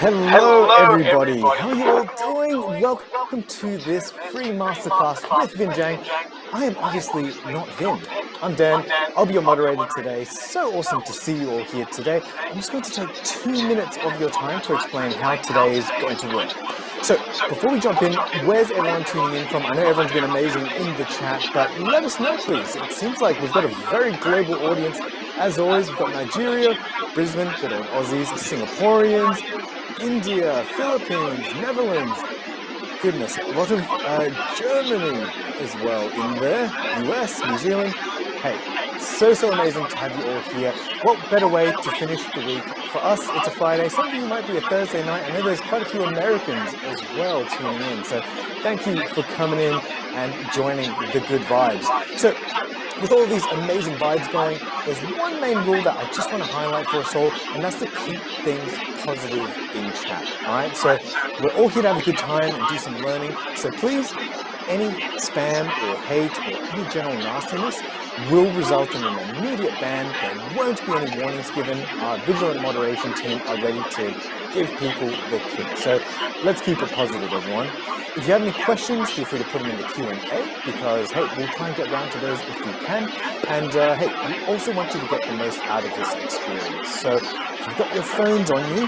Hello everybody, how are you all doing? Welcome to this free masterclass with Vinh Giang. I am obviously not Vinh. I'm Dan, I'll be your moderator today. So awesome to see you all here today. I'm just going to take 2 minutes of your time to explain how today is going to work. So before we jump in, where's everyone tuning in from? I know everyone's been amazing in the chat, but let us know please. It seems like we've got a very global audience. As always, we've got Nigeria, Brisbane, good old Aussies, Singaporeans, India, Philippines, Netherlands, goodness, a lot of Germany as well in there, US, New Zealand. Hey, so amazing to have you all here. What better way to finish the week? For us, it's a Friday. Some of you might be a Thursday night. I know there's quite a few Americans as well tuning in. So thank you for coming in and joining the good vibes. So with all these amazing vibes going, there's one main rule that I just want to highlight for us all, and that's to keep things positive in chat, all right? So we're all here to have a good time and do some learning, so please, any spam or hate or any general nastiness will result in an immediate ban. There won't be any warnings given. Our vigilant moderation team are ready to give people the kick. So let's keep it positive, everyone. If you have any questions, feel free to put them in the Q&A because, hey, we'll try and get round to those if we can. And, hey, we also want you to get the most out of this experience. So if you've got your phones on you,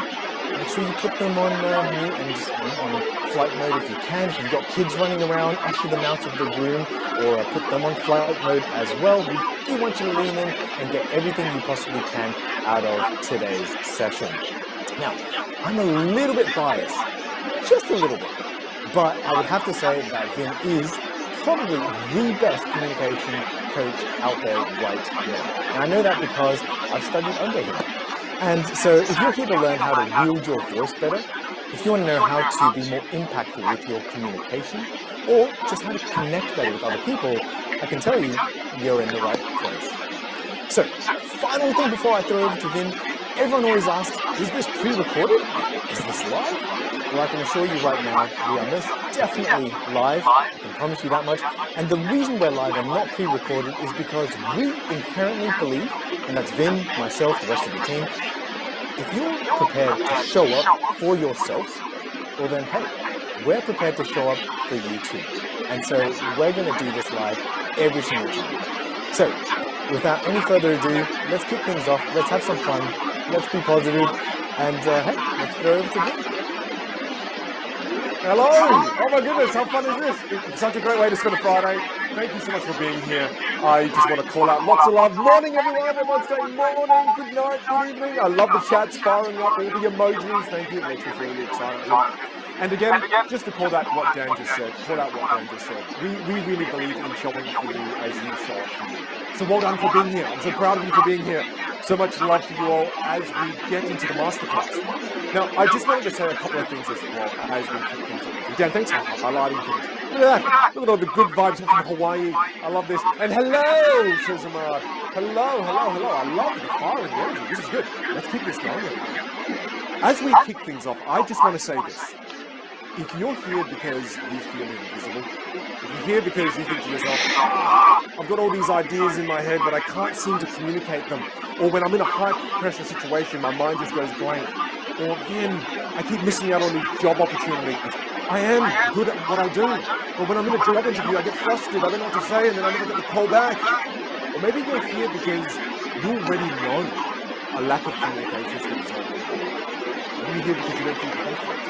make sure you put them on mute and on flight mode if you can. If you've got kids running around, usher them out of the room or put them on flight mode as well. We do want you to lean in and get everything you possibly can out of today's session. Now, I'm a little bit biased, just a little bit, but I would have to say that Vinh is probably the best communication coach out there right now. And I know that because I've studied under him. And so if you're here to learn how to wield your voice better, if you want to know how to be more impactful with your communication, or just how to connect better with other people, I can tell you, you're in the right place. So, final thing before I throw over to Vinh, everyone always asks, is this pre-recorded? Is this live? Well, I can assure you right now, we are most definitely live. I can promise you that much. And the reason we're live and not pre-recorded is because we inherently believe, and that's Vinh, myself, the rest of the team, if you're prepared to show up for yourself, well then, hey, we're prepared to show up for you too. And so we're going to do this live every single time. So without any further ado, let's kick things off. Let's have some fun. Let's be positive. And hey, let's throw over to Vinh. Hello! Oh my goodness, how fun is this? It's such a great way to spend a Friday. Thank you so much for being here. I just want to call out lots of love. Morning everyone, everyone's saying morning, good night, good evening. I love the chats firing up, all the emojis. Thank you, it makes me feel really excited. And again, just to call out what Dan just said, we really believe in showing up for you as you show up for you. So well done for being here. I'm so proud of you for being here. So much love for you all as we get into the masterclass. Now, I just wanted to say a couple of things as well as we kick things off. Dan, thanks for highlighting things. Look at that. Look at all the good vibes from Hawaii. I love this. And hello, says Amad. Hello. I love the fire and the energy. This is good. Let's keep this going. As we kick things off, I just want to say this. If you're here because you feel invisible, if you're here because you think to yourself, I've got all these ideas in my head, but I can't seem to communicate them, or when I'm in a high-pressure situation, my mind just goes blank, or then I keep missing out on these job opportunities. I am good at what I do, but when I'm in a job interview, I get frustrated, I don't know what to say, and then I never get the call back. Or maybe you're here because you already know a lack of communication skills. Maybe you're here because you don't feel confident.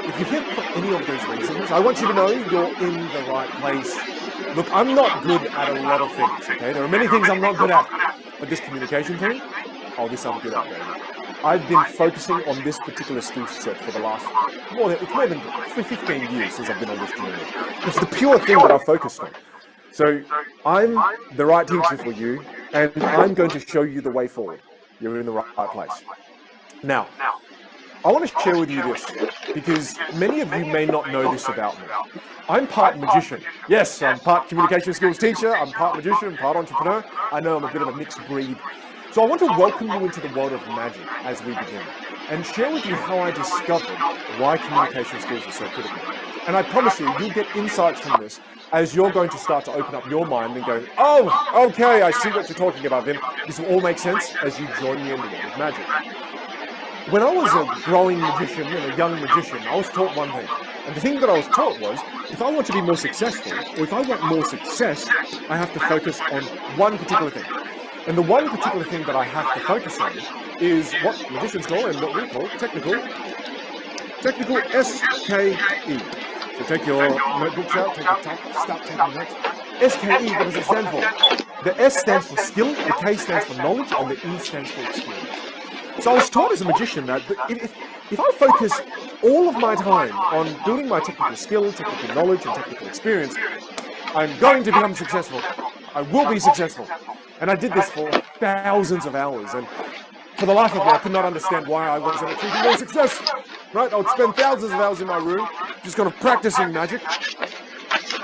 If you're here for any of those reasons, I want you to know you're in the right place. Look, I'm not good at a lot of things, okay? There are many things I'm not good at, but this communication thing, this I'm good at, baby. I've been focusing on this particular skill set for the last, it's more than 15 years since I've been on this journey. It's the pure thing that I've focused on. So I'm the right teacher for you, and I'm going to show you the way forward. You're in the right place. Now, I want to share with you this, because many of you may not know this about me. I'm part magician. Yes, I'm part communication skills teacher, I'm part magician, part entrepreneur. I know I'm a bit of a mixed breed. So I want to welcome you into the world of magic as we begin, and share with you how I discovered why communication skills are so critical. And I promise you, you'll get insights from this as you're going to start to open up your mind and go, oh, okay, I see what you're talking about, Vinh. This will all make sense as you join me in the world of magic. when I was a growing magician and a young magician, I was taught one thing. And the thing that I was taught was, if I want to be more successful, or if I want more success, I have to focus on one particular thing. And the one particular thing that I have to focus on is what magicians call and what we call technical SKE. So take your notebooks out, take your start taking notes. SKE, what does it stand for? The S stands for skill, the K stands for knowledge, and the E stands for experience. So I was taught as a magician that if I focus all of my time on building my technical skill, technical knowledge, and technical experience, I'm going to become successful. I will be successful. And I did this for thousands of hours, and for the life of me, I could not understand why I wasn't achieving more success. Right? I would spend thousands of hours in my room, just kind of practicing magic.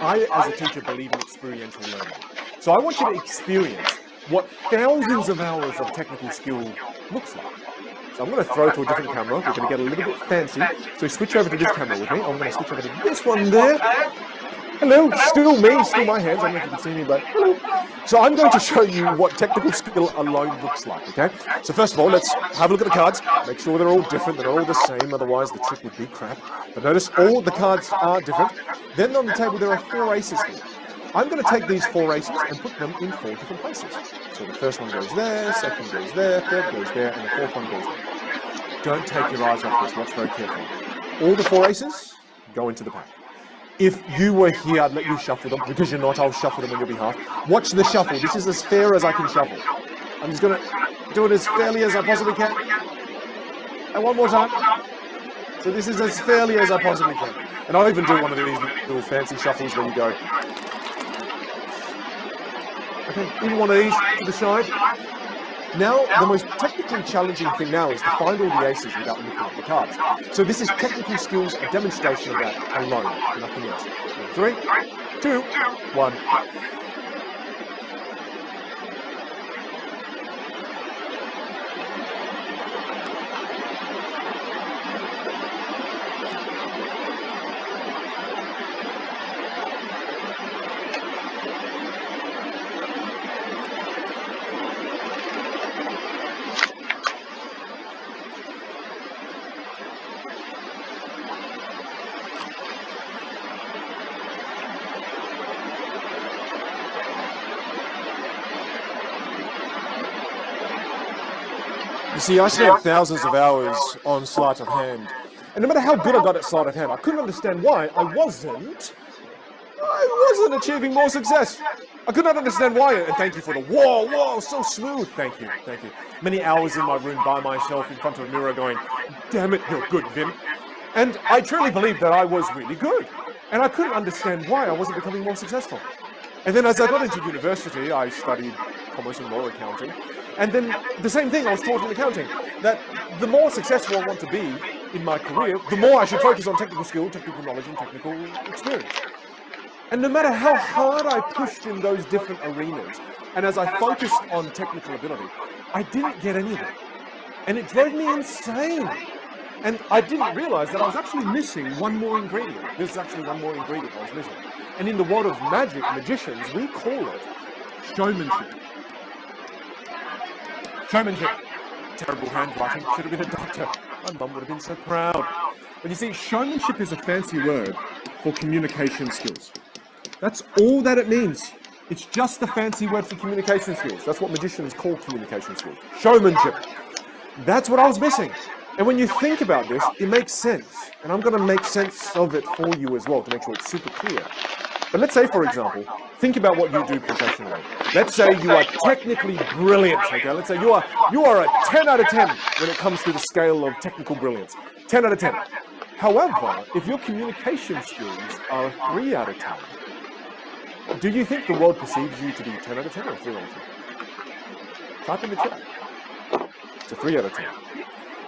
I, as a teacher, believe in experiential learning. So I want you to experience what thousands of hours of technical skill looks like. So I'm going to throw to a different camera. We're going to get a little bit fancy. So switch over to this camera with me. I'm going to switch over to this one there. Hello, still me, still my hands. I don't know if you can see me, but hello. So I'm going to show you what technical skill alone looks like, okay? So first of all, let's have a look at the cards. Make sure they're all different, they're all the same, otherwise the trick would be crap. But notice all the cards are different. Then on the table there are 4 aces here. I'm going to take these 4 aces and put them in 4 different places. So the first one goes there, second goes there, third goes there, and the fourth one goes there. Don't take your eyes off this, watch very carefully. All the 4 aces go into the pack. If you were here, I'd let you shuffle them. Because you're not, I'll shuffle them on your behalf. Watch the shuffle. This is as fair as I can shuffle. I'm just going to do it as fairly as I possibly can. And one more time. So this is as fairly as I possibly can. And I'll even do one of these little fancy shuffles where you go. Okay, even one of these to the side. Now, the most technically challenging thing now is to find all the aces without looking at the cards. So this is technical skills, a demonstration of that alone, nothing else. 3, 2, 1. You see, I spent thousands of hours on sleight of hand, and no matter how good I got at sleight of hand, I couldn't understand why I wasn't achieving more success. I could not understand why, and thank you for the whoa, so smooth. Thank you. Many hours in my room by myself in front of a mirror going, damn it, you're good, Vin. And I truly believed that I was really good, and I couldn't understand why I wasn't becoming more successful. And then as I got into university, I studied commerce and law accounting. And then the same thing I was taught in accounting, that the more successful I want to be in my career, the more I should focus on technical skill, technical knowledge, and technical experience. And no matter how hard I pushed in those different arenas, and as I focused on technical ability, I didn't get anywhere. And it drove me insane. And I didn't realize that I was actually missing one more ingredient. There's actually one more ingredient I was missing. And in the world of magic, magicians, we call it showmanship. Showmanship. Terrible handwriting. Should have been a doctor. My mum would have been so proud. But you see, showmanship is a fancy word for communication skills. That's all that it means. It's just a fancy word for communication skills. That's what magicians call communication skills. Showmanship. That's what I was missing. And when you think about this, it makes sense. And I'm going to make sense of it for you as well to make sure it's super clear. But let's say, for example, think about what you do professionally. Let's say you are technically brilliant, okay? Let's say you are a 10 out of 10 when it comes to the scale of technical brilliance. 10 out of 10. However, if your communication skills are a 3 out of 10, do you think the world perceives you to be 10 out of 10 or 3 out of 10? Type in the chat. It's a 3 out of 10.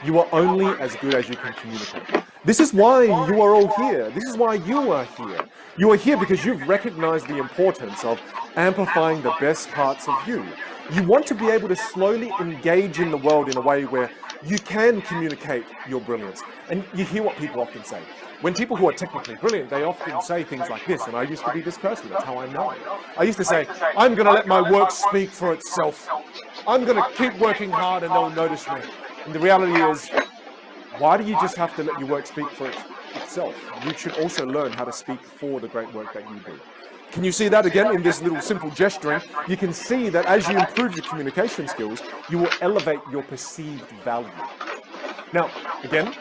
You are only as good as you can communicate. This is why you are all here. This is why you are here. You are here because you've recognized the importance of amplifying the best parts of you. You want to be able to slowly engage in the world in a way where you can communicate your brilliance. And you hear what people often say. When people who are technically brilliant, they often say things like this, and I used to be this person, that's how I know. I used to say, I'm going to let my work speak for itself. I'm going to keep working hard and they'll notice me. And the reality is, Why do you just have to let your work speak for itself? You should also learn how to speak for the great work that you do. Can you see that again in this little simple gesturing? You can see that as you improve your communication skills, you will elevate your perceived value. Now, again,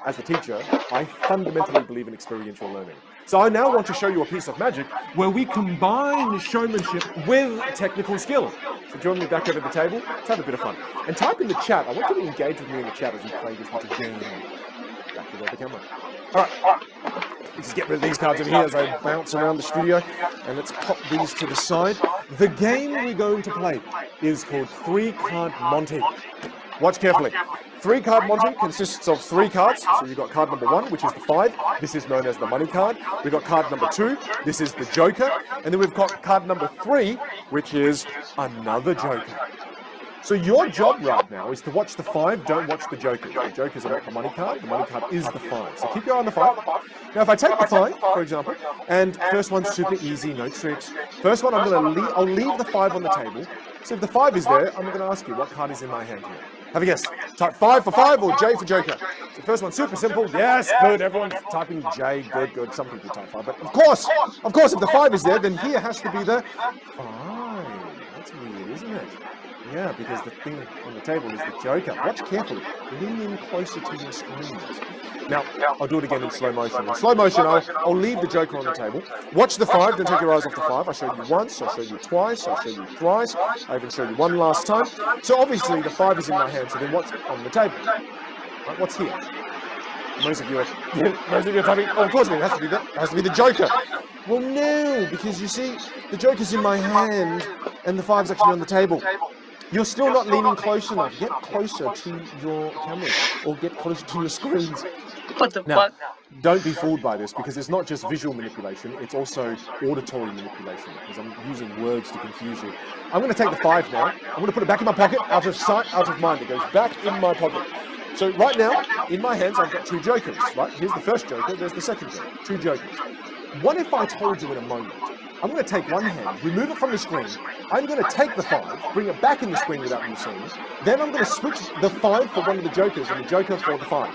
as a teacher, I fundamentally believe in experiential learning. So I now want to show you a piece of magic where we combine showmanship with technical skill. So join me back over the table. Let's have a bit of fun. And type in the chat. I want you to engage with me in the chat as we play this little game. Back to the camera. All right. Let's just get rid of these cards over here as I bounce around the studio. And let's pop these to the side. The game we're going to play is called 3-Card Monty. Watch carefully. 3-Card Monty consists of 3 cards. So you've got card number 1, which is the 5. This is known as the money card. We've got card number 2. This is the Joker. And then we've got card number 3, which is another Joker. So your job right now is to watch the 5, don't watch the Joker. The Jokers are not the money card is the 5. So keep your eye on the 5. Now if I take the 5, for example, and first one's super easy, no tricks. First one, I'll leave the 5 on the table. So if the 5 is there, I'm going to ask you, what card is in my hand here? Have a guess. Type 5 for 5 or J for Joker. So the first one's super simple. Yes, good. Everyone's typing J. Good, good. Some people type 5. But of course, if the 5 is there, then here has to be the 5. That's weird, isn't it? Yeah, because the thing on the table is the Joker. Watch carefully. Lean in closer to your screens. Now, I'll do it again in slow motion. In slow motion, I'll leave the Joker on the table. Watch the 5. Don't take your eyes off the 5. I showed you once. I showed you twice. I showed you thrice. I even showed you one last time. So obviously, the 5 is in my hand. So then what's on the table? Right, what's here? Most of you are typing, oh, of course it has to be the Joker. Well, no, because you see, the Joker's in my hand and the 5's actually on the table. You're still not leaning close enough. Get closer to your cameras or get closer to your screens. What the Now, fuck? don't be fooled by this because it's not just visual manipulation, it's also auditory manipulation because I'm using words to confuse you. I'm going to take the 5 now. I'm going to put it back in my pocket, out of sight, out of mind. It goes back in my pocket. So right now, in my hands, I've got 2 Jokers, right? Here's the first Joker, there's the second Joker. 2 Jokers. What if I told you in a moment, I'm going to take one hand, remove it from the screen, I'm going to take the 5, bring it back in the screen without you seeing, then I'm going to switch the 5 for one of the Jokers and the Joker for the 5.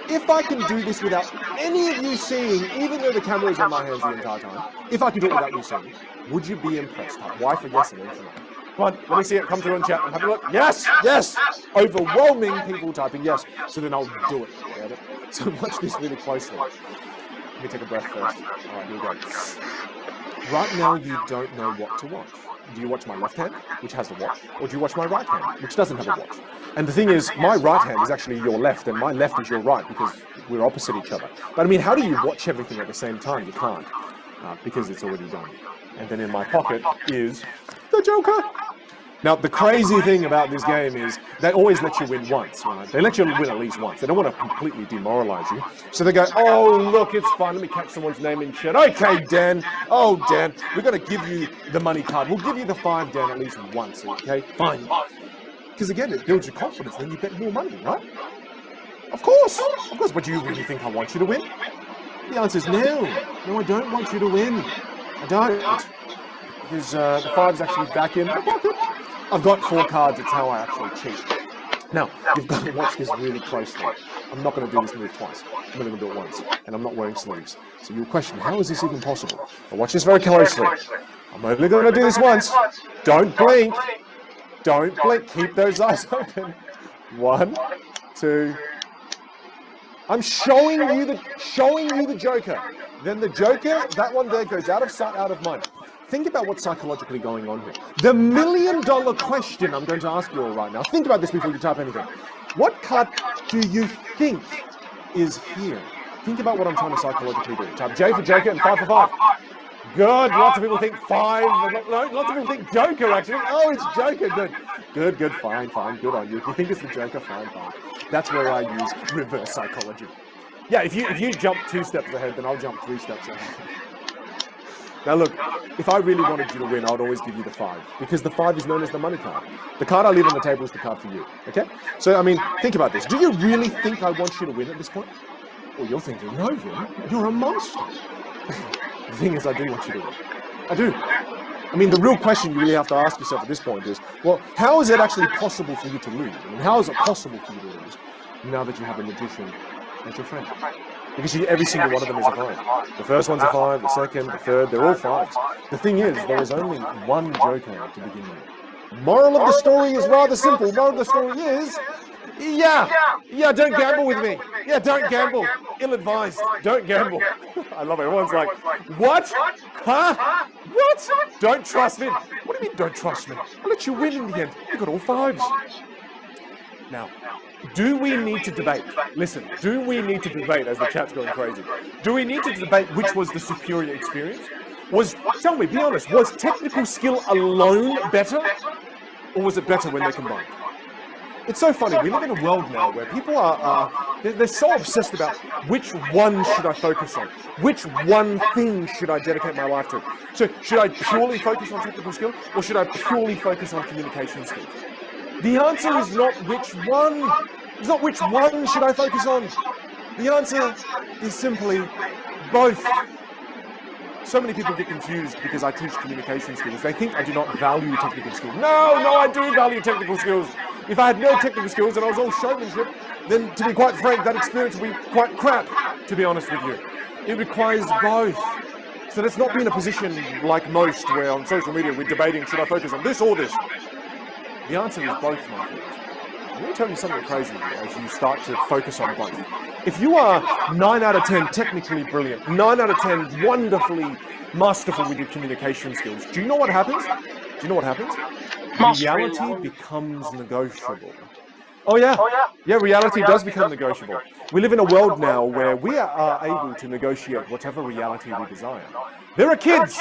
If I can do this without any of you seeing, even though the camera is on my hands the entire time, if I can do it without you seeing, would you be impressed? Type Y for yes and N for no. Come on, let me see it come through in chat. I'm having a look. Yes, yes. Overwhelming people typing yes. So then I'll do it. Get it? So watch this really closely. Let me take a breath first. All right, here we go. Right now, you don't know what to watch. Do you watch my left hand, which has a watch, or do you watch my right hand, which doesn't have a watch? And the thing is, my right hand is actually your left, and my left is your right, because we're opposite each other. But I mean, how do you watch everything at the same time? You can't, because it's already done. And then in my pocket is the Joker. Now, the crazy thing about this game is they always let you win once, right? They let you win at least once. They don't want to completely demoralize you. So they go, oh, look, it's fun. Let me catch someone's name in chat. Okay, Dan. Oh, Dan, we're going to give you the money card. We'll give you the 5, Dan, at least once, okay? Fine. Because, again, it builds your confidence. Then you bet more money, right? Of course. Of course. But do you really think I want you to win? The answer is no. No, I don't want you to win. I don't. Because the 5's actually back in my pocket. I've got 4 cards, it's how I actually cheat. Now, you've got to watch this really closely. I'm not going to do this move twice. I'm only going to do it once. And I'm not wearing sleeves. So you'll question, how is this even possible? But watch this very closely. I'm only going to do this once. Don't blink. Don't blink. Keep those eyes open. 1, 2. I'm showing you the Joker. Then the Joker, that one there goes out of sight, out of mind. Think about what's psychologically going on here. The $1 million question I'm going to ask you all right now. Think about this before you type anything. What card do you think is here? Think about what I'm trying to psychologically do. Type J for Joker and 5 for 5. Good. Lots of people think 5. No, lots of people think Joker, actually. Oh, it's Joker. Good. Good, good. Fine, fine. Good on you. If you think it's the Joker, fine, fine. That's where I use reverse psychology. Yeah, if you jump 2 steps ahead, then I'll jump 3 steps ahead. Now look, if I really wanted you to win, I would always give you the 5, because the 5 is known as the money card. The card I leave on the table is the card for you, okay? So, I mean, think about this. Do you really think I want you to win at this point? Well, you're thinking, no, Vin, you're a monster. The thing is, I do want you to win. I do. I mean, the real question you really have to ask yourself at this point is, well, how is it actually possible for you to lose? I mean, how is it possible for you to lose now that you have a magician as your friend. Because every single one of them is a 5. The first one's a 5, the second, the third, they're all 5s. The thing is, there is only one joker to begin with. Moral of the story is rather simple. Moral of the story is, don't gamble with me. Yeah, don't gamble. Ill-advised. Don't gamble. I love it. Everyone's like, what? Huh? What? Don't trust me. What do you mean don't trust me? I'll let you win in the end. You got all 5s. Now, do we need to debate? Listen, do we need to debate as the chat's going crazy? Do we need to debate which was the superior experience? Tell me, be honest, was technical skill alone better? Or was it better when they combined? It's so funny, we live in a world now where people they're so obsessed about which one should I focus on? Which one thing should I dedicate my life to? So, should I purely focus on technical skill? Or should I purely focus on communication skills? The answer is not which one. It's not which one should I focus on. The answer is simply both. So many people get confused because I teach communication skills. They think I do not value technical skills. No, I do value technical skills. If I had no technical skills and I was all showmanship, then to be quite frank, that experience would be quite crap, to be honest with you. It requires both. So let's not be in a position like most where on social media we're debating, should I focus on this or this? The answer is both, my friends. Let me tell you something crazy as you start to focus on both. If you are 9 out of 10 technically brilliant, 9 out of 10 wonderfully masterful with your communication skills, do you know what happens? Do you know what happens? Reality becomes negotiable. Oh yeah. Yeah, reality does become negotiable. We live in a world now where we are able to negotiate whatever reality we desire. There are kids,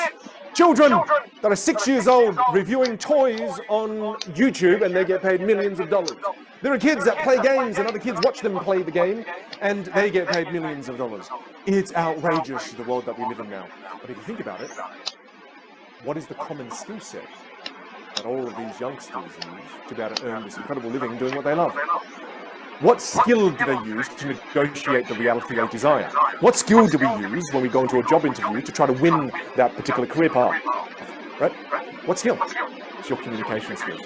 children that are 6 years old reviewing toys on YouTube and they get paid millions of dollars. There are kids that play games and other kids watch them play the game and they get paid millions of dollars. It's outrageous, the world that we live in now. But if you think about it, what is the common skill set that all of these youngsters use to be able to earn this incredible living doing what they love? What skill do they use to negotiate the reality they desire? What skill do we use when we go into a job interview to try to win that particular career path? Right? What skill? It's your communication skills.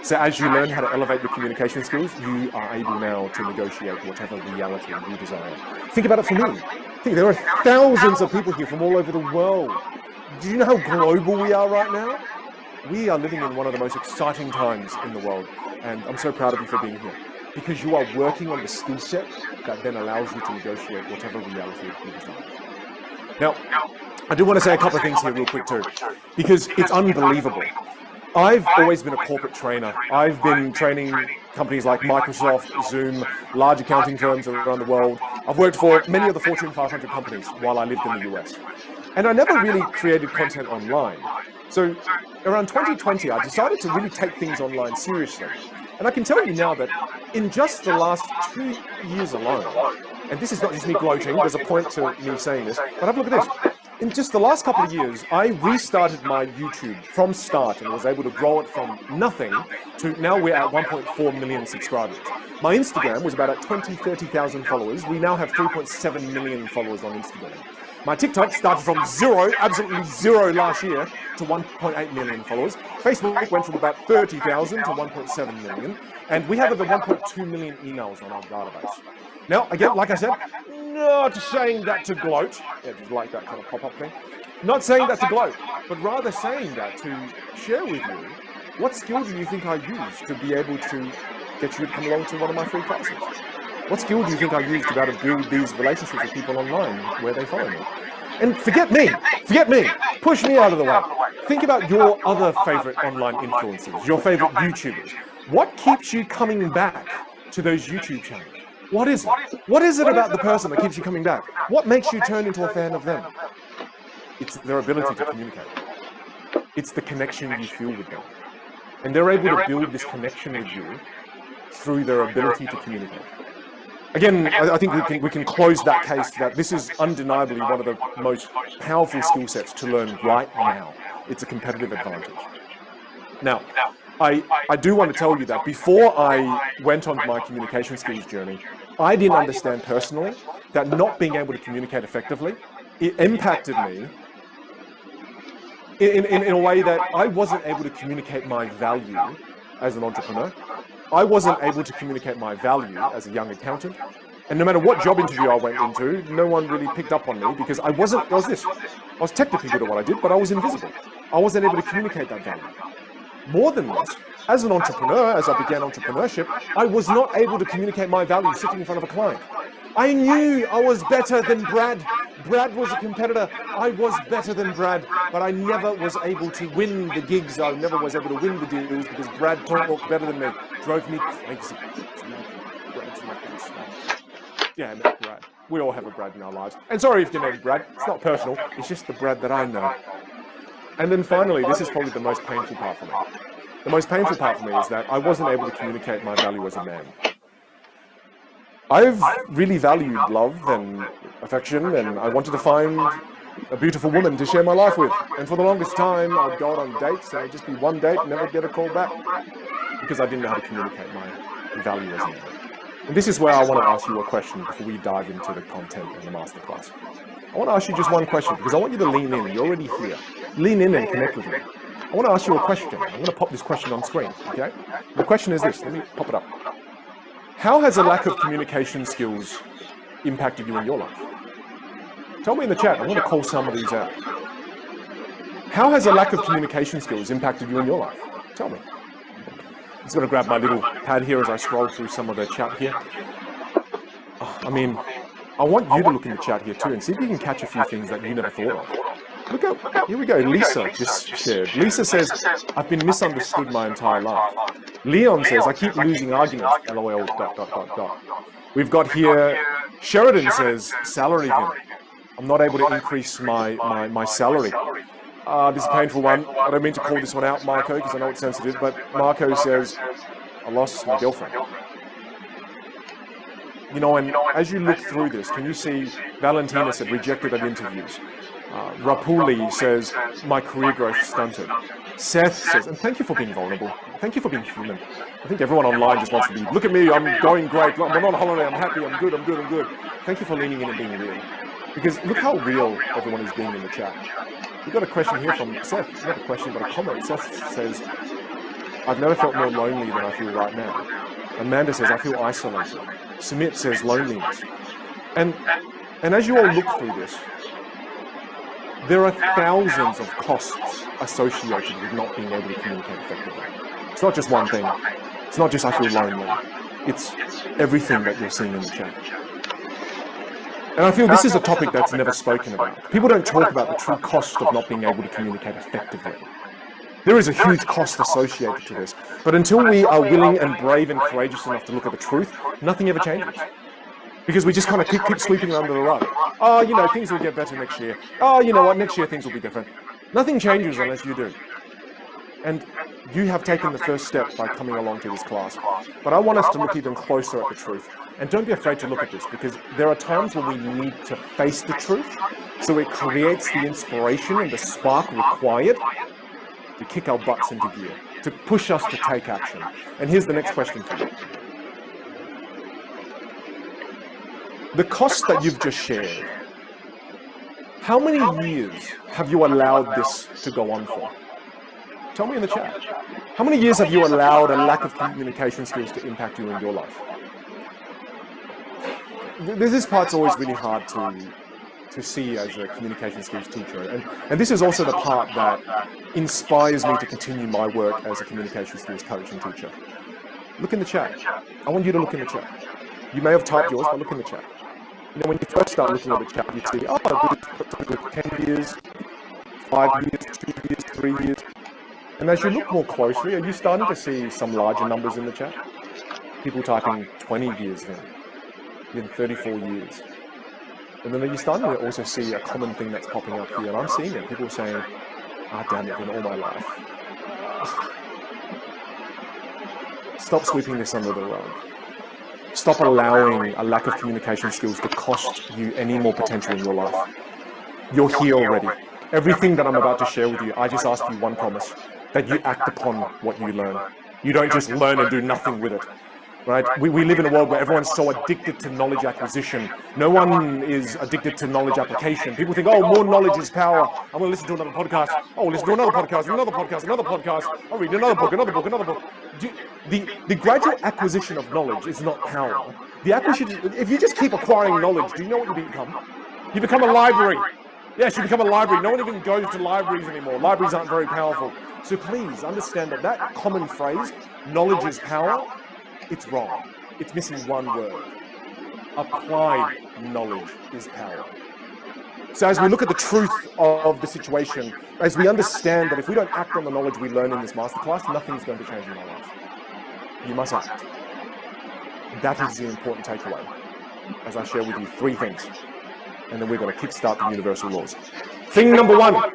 So as you learn how to elevate your communication skills, you are able now to negotiate whatever reality you desire. Think about it for me. Think there are thousands of people here from all over the world. Do you know how global we are right now? We are living in one of the most exciting times in the world, and I'm so proud of you for being here. Because you are working on the skill set that then allows you to negotiate whatever reality you desire. Now, I do want to say a couple of things here real quick too, because it's unbelievable. I've always been a corporate trainer. I've been training companies like Microsoft, Zoom, large accounting firms around the world. I've worked for many of the Fortune 500 companies while I lived in the US. And I never really created content online. So around 2020, I decided to really take things online seriously. And I can tell you now that in just the last 2 years alone, and this is not just me gloating, there's a point to me saying this, but have a look at this. In just the last couple of years, I restarted my YouTube from start and was able to grow it from nothing to now we're at 1.4 million subscribers. My Instagram was about at 30,000 followers. We now have 3.7 million followers on Instagram. My TikTok started from zero, absolutely zero last year, to 1.8 million followers. Facebook went from about 30,000 to 1.7 million. And we have over 1.2 million emails on our database. Now, again, like I said, not saying that to gloat. Yeah, just like that kind of pop-up thing. Not saying that to gloat, but rather saying that to share with you, what skill do you think I use to be able to get you to come along to one of my free classes? What skill do you think I use to be able to build these relationships with people online where they follow me? And forget me, push me out of the way. Think about your other favorite online influencers, your favorite YouTubers. What keeps you coming back to those YouTube channels? What is it? What is it about the person that keeps you coming back? What makes you turn into a fan of them? It's their ability to communicate. It's the connection you feel with them. And they're able to build this connection with you through their ability to communicate. Again, I think we can close that case that this is undeniably one of the most powerful skill sets to learn right now. It's a competitive advantage. Now, I do want to tell you that before I went on my communication skills journey, I didn't understand personally that not being able to communicate effectively, it impacted me in a way that I wasn't able to communicate my value as an entrepreneur. I wasn't able to communicate my value as a young accountant, And no matter what job interview I went into, no one really picked up on me because I was technically good at what I did, but I was invisible. I wasn't able to communicate that value. More than this, as an entrepreneur, as I began entrepreneurship, I was not able to communicate my value sitting in front of a client. I knew I was better than Brad. Brad was a competitor. I was better than Brad, but I never was able to win the gigs. I never was able to win the deals because Brad talked better than me. Drove me crazy. Brad's not that smart. Damn it, Brad. We all have a Brad in our lives. And sorry if you're named Brad. It's not personal. It's just the Brad that I know. And then finally, this is probably the most painful part for me. The most painful part for me is that I wasn't able to communicate my value as a man. I've really valued love and affection, and I wanted to find a beautiful woman to share my life with. And for the longest time, I'd go out on dates, and it'd just be one date, never get a call back, because I didn't know how to communicate my value as a man. And this is where I want to ask you a question before we dive into the content in the masterclass. I want to ask you just one question, because I want you to lean in. You're already here. Lean in and connect with me. I want to ask you a question. I'm going to pop this question on screen, okay? The question is this. Let me pop it up. How has a lack of communication skills impacted you in your life? Tell me in the chat. I want to call some of these out. How has a lack of communication skills impacted you in your life? Tell me. I'm just going to grab my little pad here as I scroll through some of the chat here. I mean, I want you to look in the chat here too and see if you can catch a few things that you never thought of. Look up, here we go, Lisa just shared. Lisa says, I've been misunderstood my entire life. Leon says, I keep losing arguments, lol, ... We've got here, Sheridan says, salary, Vin. I'm not able to increase my salary. This is a painful one. I don't mean to call this one out, Marco, because I know it's sensitive, but Marco says, I lost my girlfriend. You know, and as you look through this, can you see Valentina said, rejected at interviews. Rapuli says, my career growth stunted. Seth says, and thank you for being vulnerable. Thank you for being human. I think everyone online just wants to be, look at me, I'm going great. I'm on holiday, I'm happy, I'm good. Thank you for leaning in and being real. Because look how real everyone is being in the chat. We've got a question here from Seth. Not a question, but a comment. Seth says, I've never felt more lonely than I feel right now. Amanda says, I feel isolated. Sumit says, loneliness. And as you all look through this, there are thousands of costs associated with not being able to communicate effectively. It's not just one thing. It's not just I feel lonely. It's everything that you're seeing in the chat. And I feel this is a topic that's never spoken about. People don't talk about the true cost of not being able to communicate effectively. There is a huge cost associated to this. But until we are willing and brave and courageous enough to look at the truth, nothing ever changes. Because we just kind of keep sweeping it under the rug. Oh, you know, things will get better next year. Oh, you know what, next year things will be different. Nothing changes unless you do. And you have taken the first step by coming along to this class. But I want us to look even closer at the truth. And don't be afraid to look at this, because there are times when we need to face the truth, so it creates the inspiration and the spark required to kick our butts into gear, to push us to take action. And here's the next question for you. The cost that you've just shared, how many years have you allowed this to go on for? Tell me in the chat. How many years have you allowed a lack of communication skills to impact you in your life? This part's always really hard to see as a communication skills teacher. And this is also the part that inspires me to continue my work as a communication skills coach and teacher. Look in the chat. I want you to look in the chat. You may have typed yours, but look in the chat. You know, when you first start looking at the chat, you see, oh, 10 years, 5 years, 2 years, 3 years. And as you look more closely, are you starting to see some larger numbers in the chat? People typing 20 years then 34 years. And then you're starting to also see a common thing that's popping up here, and I'm seeing it. People saying, damn it, in all my life. Stop sweeping this under the rug. Stop allowing a lack of communication skills to cost you any more potential in your life. You're here already. Everything that I'm about to share with you, I just ask you one promise, that you act upon what you learn. You don't just learn and do nothing with it. right? We live in a world where everyone's so addicted to knowledge acquisition. No one is addicted to knowledge application. People think, oh, more knowledge is power. I'm going to listen to another podcast. Oh, listen to another podcast, another podcast, another podcast. I'll read another book, another book, another book. The gradual acquisition of knowledge is not power. The acquisition, if you just keep acquiring knowledge, do you know what you become? You become a library. Yes, you become a library. No one even goes to libraries anymore. Libraries aren't very powerful. So please understand that that common phrase, knowledge is power, it's wrong. It's missing one word. Applied knowledge is power. So as we look at the truth of the situation, as we understand that if we don't act on the knowledge we learn in this masterclass, nothing's going to change in our lives. You must act. That is the important takeaway, as I share with you 3 things. And then we're going to kickstart the universal laws. Thing number 1,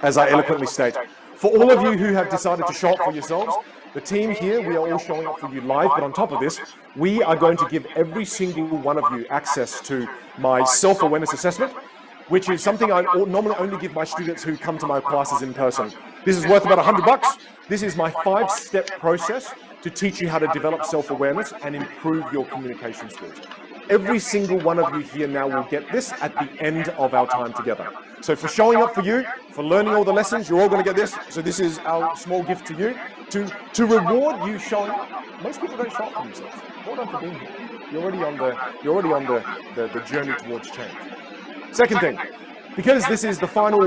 as I eloquently state, for all of you who have decided to show up for yourselves, the team here, we are all showing up for you live, but on top of this, we are going to give every single one of you access to my self-awareness assessment, which is something I normally only give my students who come to my classes in person. This is worth about $100. This is my 5-step process to teach you how to develop self-awareness and improve your communication skills. Every single one of you here now will get this at the end of our time together. So for showing up for you, for learning all the lessons, you're all going to get this. So this is our small gift to you, to reward you showing up. Most people don't show up for themselves. Well done for being here. You're already on the journey towards change. Second thing, because this is the final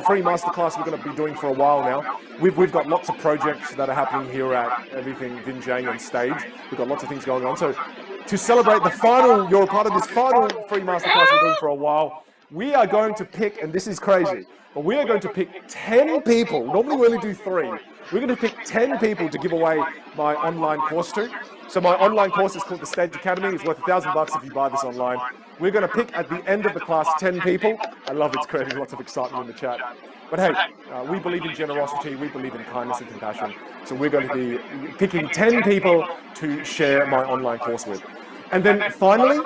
free masterclass we're going to be doing for a while now. We've got lots of projects that are happening here at Everything Vinh Giang on stage. We've got lots of things going on. So to celebrate the final, you're a part of this final free masterclass we're doing for a while, we are going to pick, and this is crazy, but we are going to pick 10 people. Normally we only do 3. We're going to pick 10 people to give away my online course to. So my online course is called the Stage Academy. It's worth $1,000 if you buy this online. We're going to pick at the end of the class 10 people. I love it's creating lots of excitement in the chat. But hey, we believe in generosity. We believe in kindness and compassion. So we're going to be picking 10 people to share my online course with. And then finally,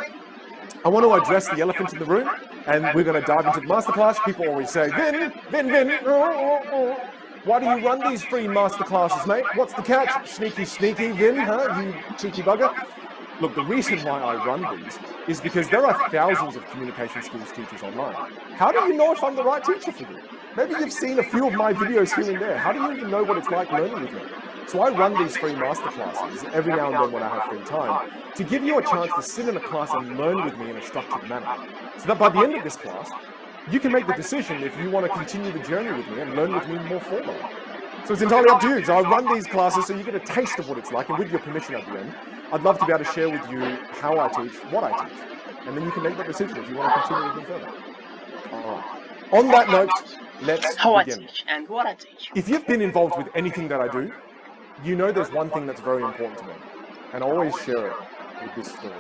I want to address the elephant in the room, and we're going to dive into the masterclass. People always say, Vin, why do you run these free masterclasses, mate? What's the catch? Sneaky, Vin, huh? You cheeky bugger. Look, the reason why I run these is because there are thousands of communication skills teachers online. How do you know if I'm the right teacher for you? Maybe you've seen a few of my videos here and there. How do you even know what it's like learning with me? So I run these free masterclasses every now and then when I have free time to give you a chance to sit in a class and learn with me in a structured manner. So that by the end of this class, you can make the decision if you want to continue the journey with me and learn with me more formally. So it's entirely up to you. So I run these classes so you get a taste of what it's like, and with your permission at the end, I'd love to be able to share with you how I teach, what I teach. And then you can make that decision if you want to continue with me further. All right. On that note, let's How begin. I teach and what I teach. If you've been involved with anything that I do, you know there's one thing that's very important to me, and I always share it with this story.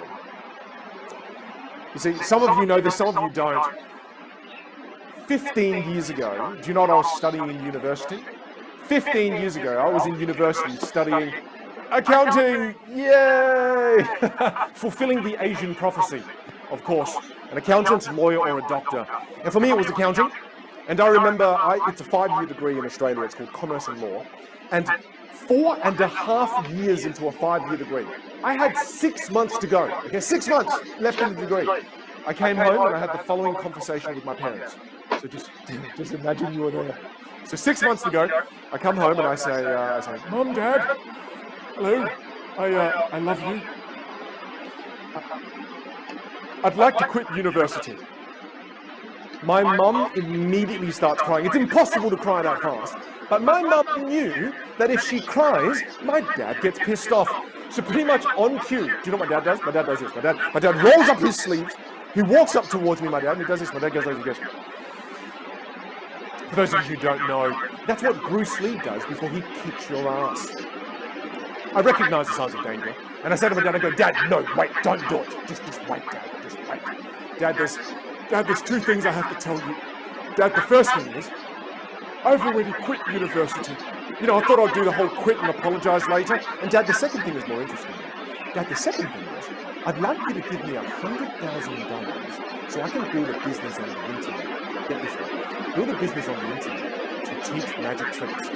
You see, some of you know this, some of you don't. 15 years ago, do you know what I was studying in university? 15 years ago, I was in university studying accounting, yay! Fulfilling the Asian prophecy, of course. An accountant, lawyer, or a doctor. And for me, it was accounting. And I remember, it's a 5-year degree in Australia, it's called Commerce and Law. And 4.5 years into a 5-year degree, I had 6 months to go. Okay, 6 months left in the degree. I came home and I had the following conversation with my parents. So just imagine you were there. So 6 months to go, I come home and I say, Mom, Dad, hello, I love you. I'd like to quit university. My mum immediately starts crying. It's impossible to cry that fast. But my mum knew that if she cries, my dad gets pissed off. So pretty much on cue, do you know what my dad does? My dad does this. My dad rolls up his sleeves. He walks up towards me, my dad, and he does this. My dad goes like this. For those of you who don't know, that's what Bruce Lee does before he kicks your ass. I recognize the signs of danger. And I said to my dad, I go, Dad, no, wait, don't do it. Just wait, Dad, just wait. Dad, there's 2 things I have to tell you. Dad, the first thing is, I've already quit university. You know, I thought I'd do the whole quit and apologize later. And Dad, the second thing is more interesting. Dad, the second thing is, I'd like you to give me $100,000 so I can build a business on the internet. Get this right. Build a business on the internet to teach magic tricks.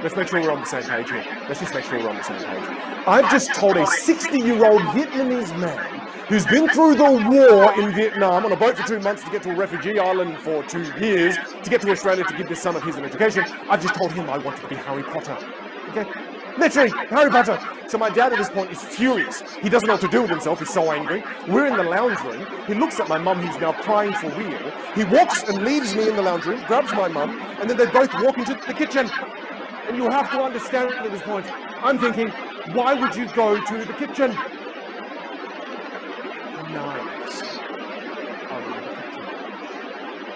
Let's make sure we're on the same page here. Let's just make sure we're on the same page. I've just told a 60-year-old Vietnamese man who's been through the war in Vietnam on a boat for 2 months to get to a refugee island for 2 years, to get to Australia to give this son of his an education. I've just told him I wanted to be Harry Potter. Okay? Literally, Harry Potter. So my dad at this point is furious. He doesn't know what to do with himself. He's so angry. We're in the lounge room. He looks at my mum, who's now crying for real. He walks and leaves me in the lounge room, grabs my mum, and then they both walk into the kitchen. And you have to understand at this point, I'm thinking, why would you go to the kitchen? Knives.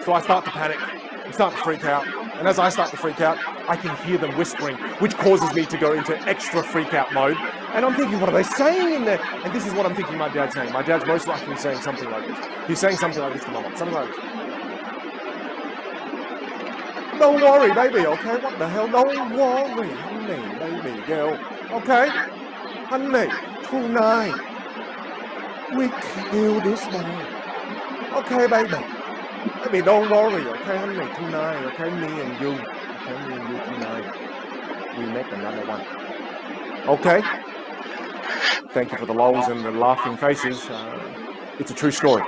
So I start to panic. I start to freak out. And as I start to freak out, I can hear them whispering, which causes me to go into extra freak out mode. And I'm thinking, what are they saying in there? And this is what I'm thinking my dad's saying. My dad's most likely saying something like this. He's saying something like this to my mom. Something like this. Don't worry, baby, okay? What the hell? Don't worry, honey, baby girl. Okay? Honey, tonight, we kill this boy. Okay, baby? Baby, don't worry, okay, honey, tonight, okay? Me and you. Okay, me and you tonight. We make another one. Okay? Thank you for the lols and the laughing faces. It's a true story.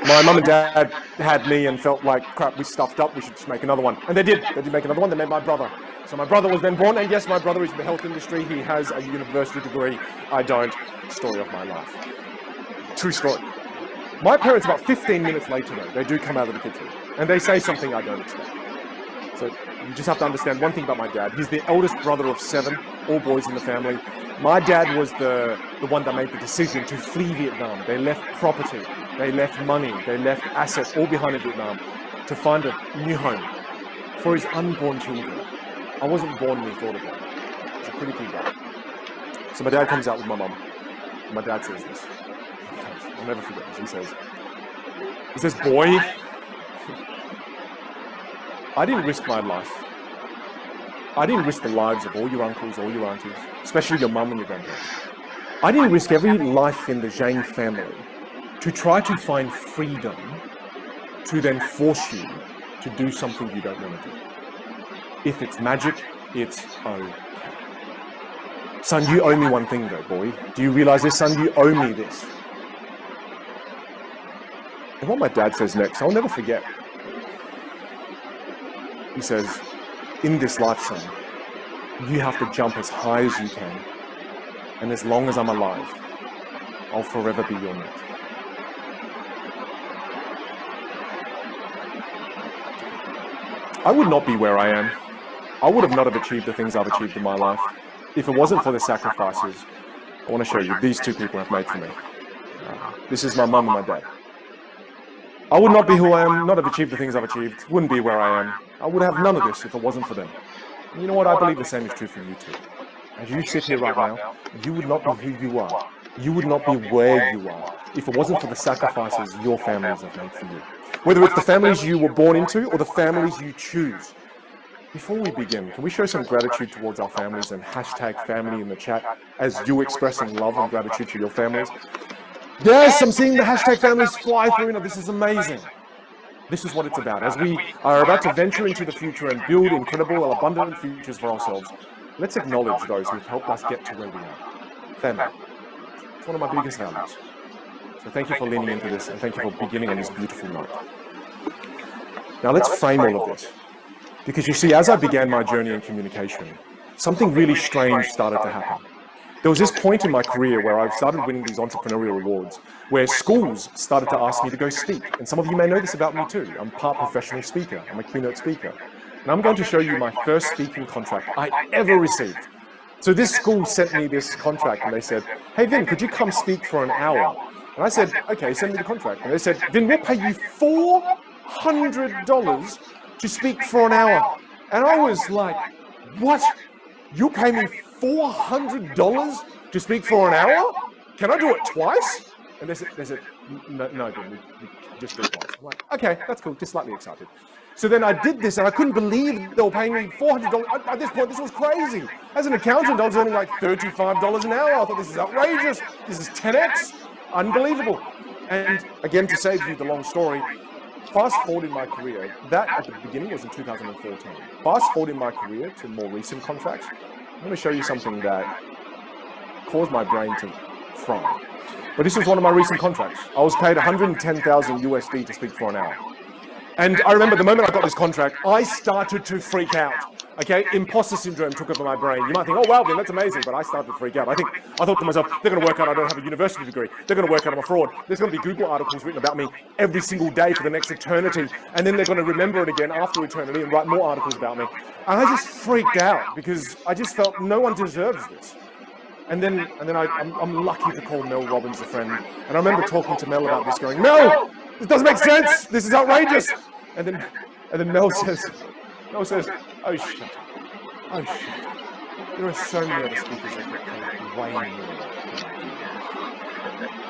My mum and dad had me and felt like, crap, we stuffed up, we should just make another one. And they did. They did make another one. They made my brother. So my brother was then born, and yes, my brother is in the health industry. He has a university degree. I don't. Story of my life. True story. My parents, about 15 minutes later, though, they do come out of the kitchen, and they say something I don't expect. So you just have to understand one thing about my dad. He's the eldest brother of 7, all boys in the family. My dad was the one that made the decision to flee Vietnam. They left property, they left money, they left assets, all behind in Vietnam, to find a new home for his unborn children. I wasn't born when he thought of it. It's a pretty cool guy. So my dad comes out with my mum. My dad says this. I'll never forget this. He says, boy, I didn't risk my life. I didn't risk the lives of all your uncles, all your aunties, especially your mum and your grandparents. I didn't risk every life in the Giang family to try to find freedom to then force you to do something you don't want to do. If it's magic, it's okay. Son, you owe me one thing though, boy. Do you realize this, son? You owe me this. And what my dad says next, I'll never forget. He says, in this life, son, you have to jump as high as you can. And as long as I'm alive, I'll forever be your mate. I would not be where I am. I would have not have achieved the things I've achieved in my life if it wasn't for the sacrifices I want to show you these two people have made for me. This is my mum and my dad. I would not be who I am, not have achieved the things I've achieved, wouldn't be where I am. I would have none of this if it wasn't for them. And you know what? I believe the same is true for you too. As you sit here right now, you would not be who you are. You would not be where you are if it wasn't for the sacrifices your families have made for you. Whether it's the families you were born into or the families you choose. Before we begin, can we show some gratitude towards our families and hashtag family in the chat as you expressing love and gratitude for your families? Yes, I'm seeing the hashtag families fly through. Now, this is amazing. This is what it's about. As we are about to venture into the future and build incredible and abundant futures for ourselves, let's acknowledge those who've helped us get to where we are. Family. It's one of my biggest values. So thank you for leaning into this, and thank you for beginning on this beautiful note. Now let's frame all of this. Because you see, as I began my journey in communication, something really strange started to happen. There was this point in my career where I started winning these entrepreneurial awards, where schools started to ask me to go speak. And some of you may know this about me too. I'm part professional speaker. I'm a keynote speaker. And I'm going to show you my first speaking contract I ever received. So this school sent me this contract and they said, hey Vin, could you come speak for an hour? And I said, okay, send me the contract. And they said, Vin, we'll pay you $400 to speak for an hour. And I was like, what? You pay me $400 to speak for an hour? Can I do it twice? And they said, no, Vin, we just do it twice. I'm like, okay, that's cool, just slightly excited. So then I did this and I couldn't believe they were paying me $400. At this point, this was crazy. As an accountant, I was earning like $35 an hour. I thought, this is outrageous. This is 10x. Unbelievable. And again, to save you the long story, fast forward in my career, that at the beginning was in 2014. Fast forward in my career to more recent contracts, I'm going to show you something that caused my brain to fry. But this was one of my recent contracts. I was paid 110,000 USD to speak for an hour. And I remember the moment I got this contract, I started to freak out. Okay, imposter syndrome took over my brain. You might think, oh wow, Vin, that's amazing, but I started to freak out. I thought to myself, they're going to work out I don't have a university degree. They're going to work out I'm a fraud. There's going to be Google articles written about me every single day for the next eternity, and then they're going to remember it again after eternity and write more articles about me. And I just freaked out because I just felt no one deserves this. And then I'm lucky to call Mel Robbins a friend. And I remember talking to Mel about this, going, Mel, this doesn't make sense. This is outrageous. And then Mel says, oh shit. Oh shit. There are so many other speakers that get paid way more.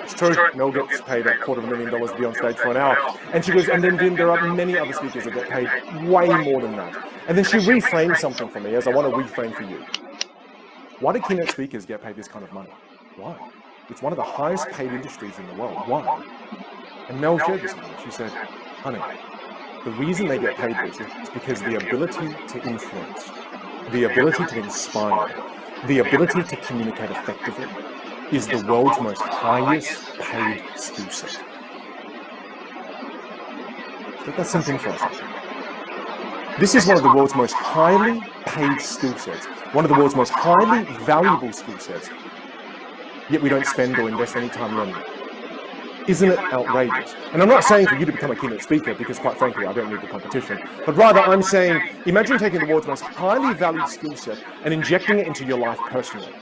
It's true. Mel gets paid $250,000 to be on stage for an hour. And she goes, and then there are many other speakers that get paid way more than that. And then she reframed something for me, as I want to reframe for you. Why do keynote speakers get paid this kind of money? Why? It's one of the highest paid industries in the world. Why? And Mel shared this with me. She said, honey, the reason they get paid this is because the ability to influence, the ability to inspire, the ability to communicate effectively is the world's most highest paid skill set. Let that sink in for a second. This is one of the world's most highly paid skill sets, one of the world's most highly valuable skill sets, yet we don't spend or invest any time learning it. Isn't it outrageous? And I'm not saying for you to become a keynote speaker, because quite frankly, I don't need the competition, but rather I'm saying, imagine taking the world's most highly valued skill set and injecting it into your life personally.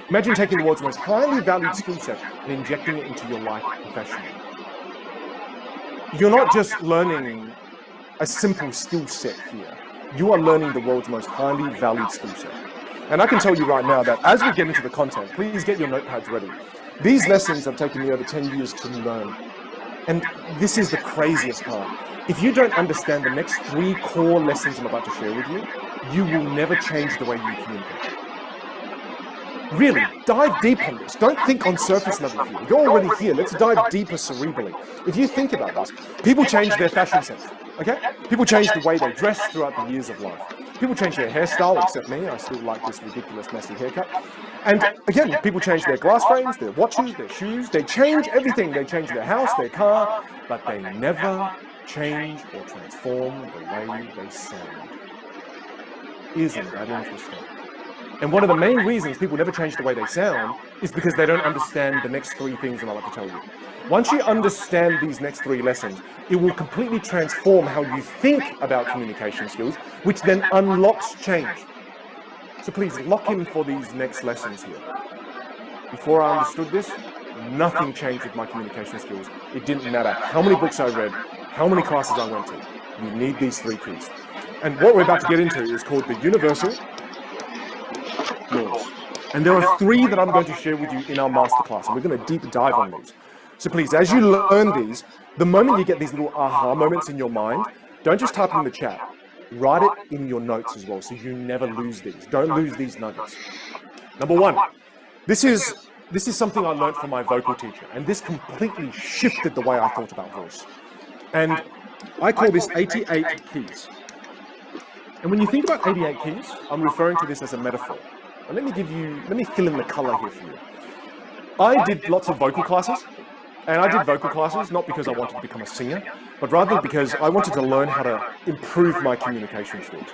Imagine taking the world's most highly valued skill set and injecting it into your life professionally. You're not just learning a simple skill set here. You are learning the world's most highly valued skill set. And I can tell you right now that as we get into the content, please get your notepads ready. These lessons have taken me over 10 years to learn. And this is the craziest part. If you don't understand the next 3 core lessons I'm about to share with you, you will never change the way you communicate. Really, dive deep on this. Don't think on surface level here. You're already here. Let's dive deeper cerebrally. If you think about this, people change their fashion sense, okay? People change the way they dress throughout the years of life. People change their hairstyle, except me. I still like this ridiculous, messy haircut. And again, people change their glass frames, their watches, their shoes. They change everything. They change their house, their car, but they never change or transform the way they sound. Isn't that interesting? And one of the main reasons people never change the way they sound is because they don't understand the next 3 things that I'd like to tell you. Once you understand these next 3 lessons, it will completely transform how you think about communication skills, which then unlocks change. So please lock in for these next lessons here. Before I understood this, nothing changed with my communication skills. It didn't matter how many books I read, how many classes I went to. You need these 3 keys. And what we're about to get into is called the universal laws. And there are 3 that I'm going to share with you in our masterclass, and we're going to deep dive on these. So please, as you learn these, the moment you get these little aha moments in your mind, don't just type it in the chat. Write it in your notes as well, so you never lose these. Don't lose these nuggets. Number 1, this is something I learned from my vocal teacher, and this completely shifted the way I thought about voice. And I call this 88 keys. And when you think about 88 keys, I'm referring to this as a metaphor. And let me fill in the color here for you. I did lots of vocal classes, and I did vocal classes not because I wanted to become a singer, but rather because I wanted to learn how to improve my communication skills.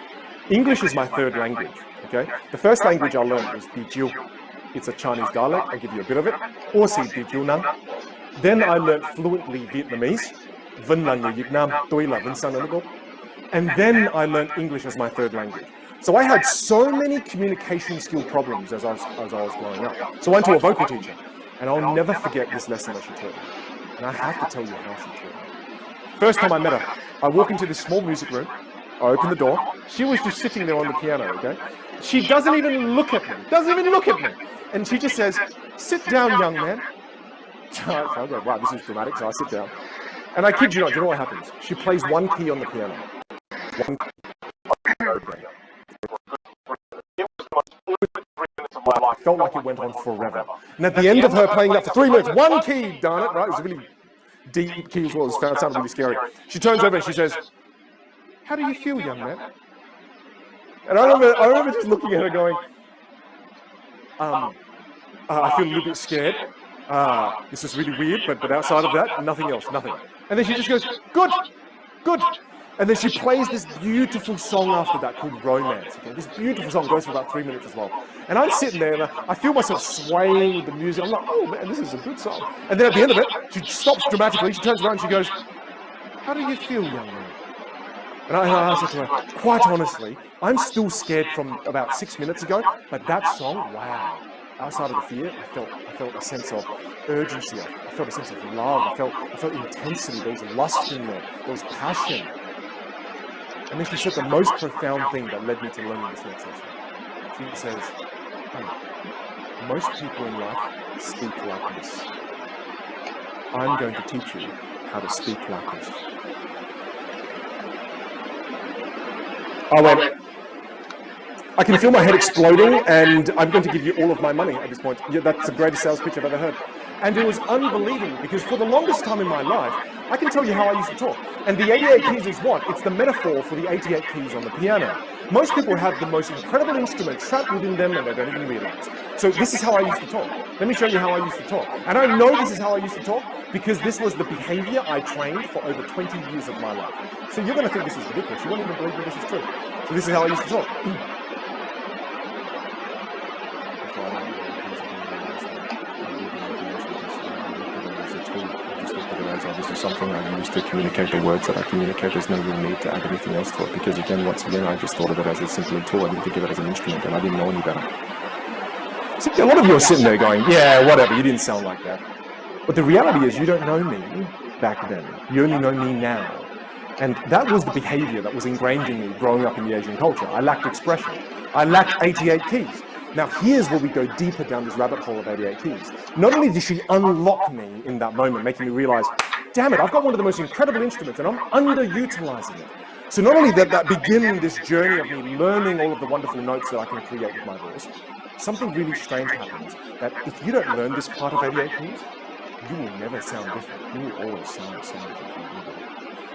English is my 3rd language, okay? The first language I learned was Dijiu. It's a Chinese dialect, I'll give you a bit of it. Aussi Dijiu Nang. Then I learned fluently Vietnamese. Vinh là người Việt Nam, tôi là Vinh Sang ở nước Úc. And then I learned English as my 3rd language. So I had so many communication skill problems as I was growing up. So I went to a vocal teacher, and I'll never forget this lesson that she taught me. And I have to tell you how she taught me. First time I met her, I walk into this small music room, I open the door, she was just sitting there on the piano, okay? She doesn't even look at me, And she just says, sit down, young man. So I go, wow, this is dramatic, so I sit down. And I kid you not, do you know what happens? She plays 1 key on the piano. 1 key. I felt like it went on forever. And at the end of her playing that for 3 minutes, 1 key, darn it, right? It was a really deep key as well. It sounded really scary. She turns over and she says, "How do you feel, young man?" And I remember just looking at her going, I feel a little bit scared. This is really weird, but outside of that, nothing else, nothing. And then she just goes, "Good, good." And then she plays this beautiful song after that called Romance. Okay? This beautiful song goes for about 3 minutes as well. And I'm sitting there and I feel myself swaying with the music. I'm like, "Oh man, this is a good song." And then at the end of it, she stops dramatically. She turns around and she goes, "How do you feel, young man?" And I said to her, "Quite honestly, I'm still scared from about 6 minutes ago, but that song, wow. Outside of the fear, I felt a sense of urgency. I felt a sense of love. I felt intensity. There was lust in there. There was passion." And then she said the most profound thing that led me to learning this next lesson. She says, "Hey, most people in life speak like this. I'm going to teach you how to speak like this." I went, "I can feel my head exploding and I'm going to give you all of my money at this point. Yeah, that's the greatest sales pitch I've ever heard." And it was unbelievable because for the longest time in my life, I can tell you how I used to talk. And the 88 keys is what? It's the metaphor for the 88 keys on the piano. Most people have the most incredible instrument trapped within them and they don't even realize. So this is how I used to talk. Let me show you how I used to talk. And I know this is how I used to talk because this was the behavior I trained for over 20 years of my life. So you're going to think this is ridiculous. You won't even believe me this is true. So this is how I used to talk. This is something I use to communicate the words that I communicate. There's no real need to add anything else to it because, again, once again, I just thought of it as a simple tool. I didn't think of it as an instrument and I didn't know any better. So a lot of you are sitting there going, "Yeah, whatever, you didn't sound like that." But the reality is you don't know me back then. You only know me now. And that was the behavior that was ingrained in me growing up in the Asian culture. I lacked expression. I lacked 88 keys. Now here's where we go deeper down this rabbit hole of 88 keys. Not only did she unlock me in that moment, making me realize, damn it, I've got one of the most incredible instruments and I'm underutilizing it. So not only did that begin this journey of me learning all of the wonderful notes that I can create with my voice, something really strange happens, that if you don't learn this part of 88 keys, you will never sound different. You will always sound the same.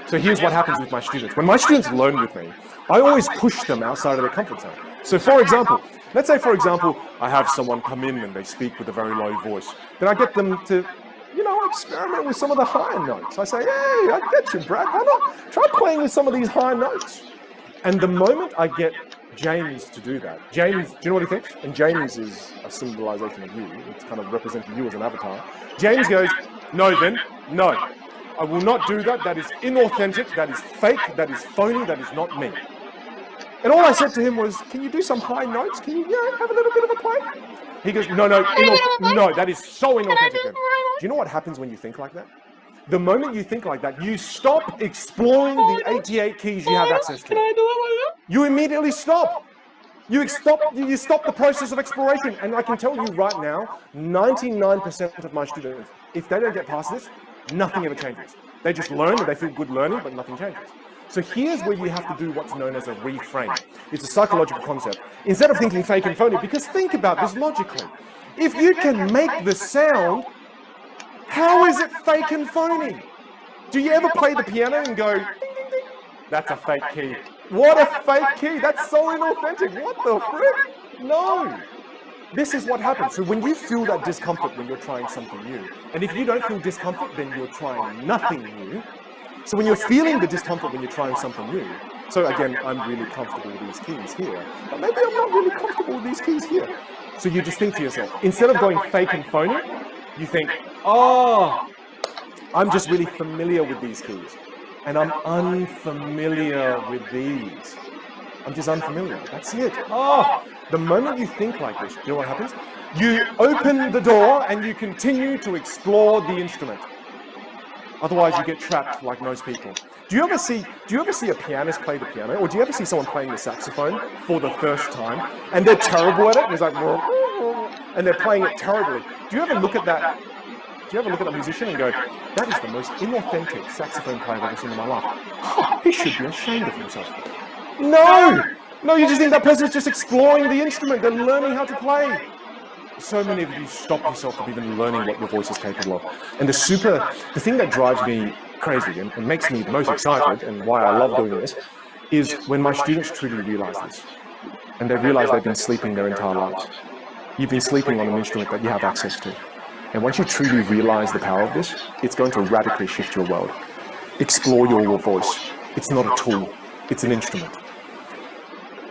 So here's what happens with my students. When my students learn with me, I always push them outside of their comfort zone. So for example, let's say, for example, I have someone come in and they speak with a very low voice. Then I get them to, experiment with some of the higher notes. I say, "Hey, I get you, Brad. Why not try playing with some of these high notes?" And the moment I get James to do that, James, do you know what he thinks? And James is a symbolization of you. It's kind of representing you as an avatar. James goes, "No, Vin, no. I will not do that. That is inauthentic. That is fake. That is phony. That is not me." And all I said to him was, "Can you do some high notes? Can you, have a little bit of a play?" He goes, no, that is so inauthentic. Do you know what happens when you think like that? The moment you think like that, you stop exploring the 88 keys you have access to. You immediately stop. You stop the process of exploration. And I can tell you right now, 99% of my students, if they don't get past this, nothing ever changes. They just learn and they feel good learning, but nothing changes. So here's where you have to do what's known as a reframe. It's a psychological concept. Instead of thinking fake and phony, because think about this logically. If you can make the sound, how is it fake and phony? Do you ever play the piano and go, ding, ding, ding? That's a fake key. What a fake key. That's so inauthentic. What the frick? No. This is what happens. So when you feel that discomfort when you're trying something new, and if you don't feel discomfort, then you're trying nothing new. So when you're feeling the discomfort when you're trying something new, so again, I'm really comfortable with these keys here, but maybe I'm not really comfortable with these keys here. So you just think to yourself, instead of going fake and phony, you think, oh, I'm just really familiar with these keys, and I'm unfamiliar with these. I'm just unfamiliar. That's it. Oh, the moment you think like this, you know what happens? You open the door and you continue to explore the instrument. Otherwise, you get trapped like most people. Do you ever see a pianist play the piano, or do you ever see someone playing the saxophone for the first time and they're terrible at it? And it's like, and they're playing it terribly. Do you ever look at that? Do you ever look at a musician and go, that is the most inauthentic saxophone player I've ever seen in my life? Oh, he should be ashamed of himself. No, you just think that person's just exploring the instrument. They're learning how to play. so many of you stop yourself from even learning what your voice is capable of. And the thing that drives me crazy and makes me the most excited, and why I love doing this, is when my students truly realize this. And they realize they've been sleeping their entire lives. You've been sleeping on an instrument that you have access to. And once you truly realize the power of this, it's going to radically shift your world. Explore your voice. It's not a tool, it's an instrument.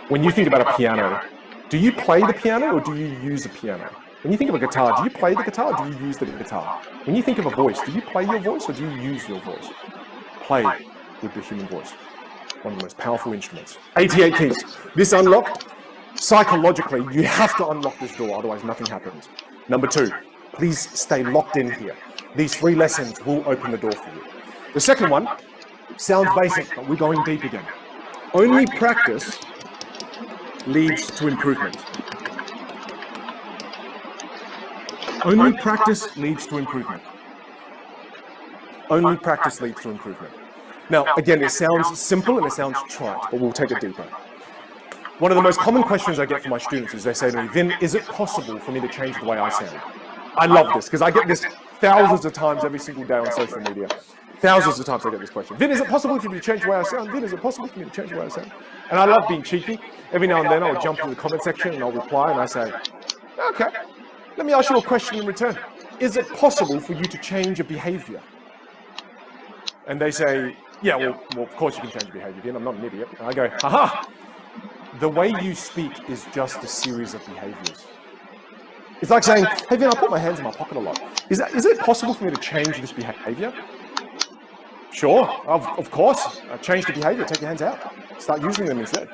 When you think about a piano, do you play the piano or do you use a piano? When you think of a guitar, do you play the guitar or do you use the guitar? When you think of a voice, do you play your voice or do you use your voice? Play with the human voice. One of the most powerful instruments. 88 keys. This unlock, psychologically, you have to unlock this door, otherwise nothing happens. Number 2, please stay locked in here. These 3 lessons will open the door for you. The second one sounds basic, but we're going deep again. Only practice leads to improvement. Only practice leads to improvement. Only practice leads to improvement. Now, again, it sounds simple and it sounds trite, but we'll take it deeper. One of the most common questions I get from my students is they say to me, Vin, is it possible for me to change the way I sound? I love this because I get this thousands of times every single day on social media. Thousands of times I get this question. Vin, is it possible for me to change the way I sound? Vin, is it possible for me to change the way I sound? And I love being cheeky. Every now and then I'll jump to the comment section and I'll reply and I say, okay, let me ask you a question in return. Is it possible for you to change your behavior? And they say, yeah, well, of course you can change your behavior, Vin. I'm not an idiot. And I go, haha, the way you speak is just a series of behaviors. It's like saying, hey, Vin, I put my hands in my pocket a lot. Is it possible for me to change this behavior? Sure, of course. Change the behavior, take your hands out. Start using them instead.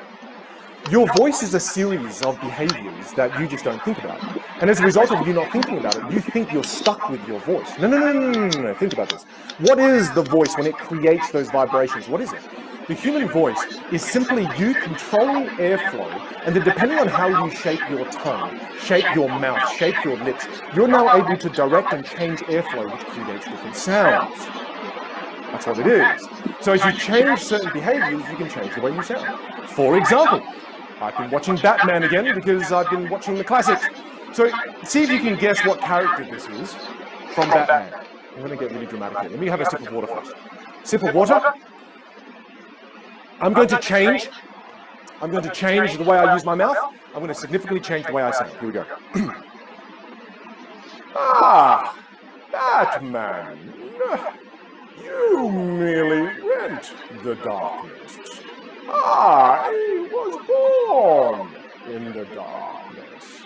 Your voice is a series of behaviors that you just don't think about. And as a result of you not thinking about it, you think you're stuck with your voice. No. Think about this. What is the voice when it creates those vibrations? What is it? The human voice is simply you controlling airflow, and then depending on how you shape your tongue, shape your mouth, shape your lips, you're now able to direct and change airflow, which creates different sounds. That's what it is. So as you change certain behaviors, you can change the way you sound. For example, I've been watching Batman again because I've been watching the classics. So see if you can guess what character this is from Batman. I'm going to get really dramatic here. Let me have a sip of water first. Sip of water. I'm going to change the way I use my mouth. I'm going to significantly change the way I sound. Here we go. Ah, Batman. You merely rent the darkness. I was born in the darkness.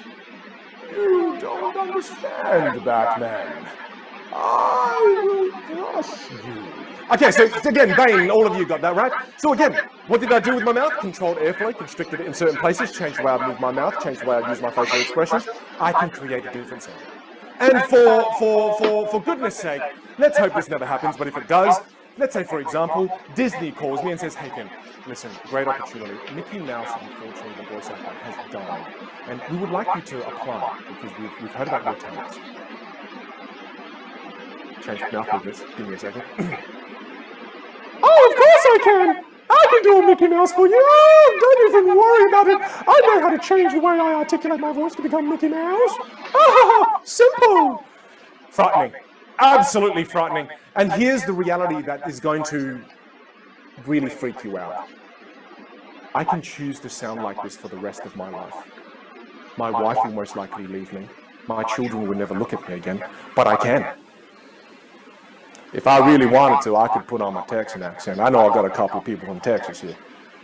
You don't understand, Batman. I will crush you. Okay, so again, Bane, all of you got that right? So again, what did I do with my mouth? Controlled airflow, constricted it in certain places, changed the way I move my mouth, changed the way I use my facial expressions. I can create a different sound. And for goodness sake, let's hope this never happens, but if it does, let's say, for example, Disney calls me and says, hey, Kim, listen, great opportunity. Mickey Mouse, unfortunately, the voice actor, has died. And we would like you to apply, because we've heard about your talents. Change mouth movements. Give me a second. Oh, of course I can! I can do a Mickey Mouse for you! Oh, don't even worry about it! I know how to change the way I articulate my voice to become Mickey Mouse! Ah, simple! Frightening. Absolutely frightening. And here's the reality that is going to really freak you out. I can choose to sound like this for the rest of my life. My wife will most likely leave me. My children will never look at me again, but I can. If I really wanted to, I could put on my Texan accent. I know I've got a couple of people from Texas here.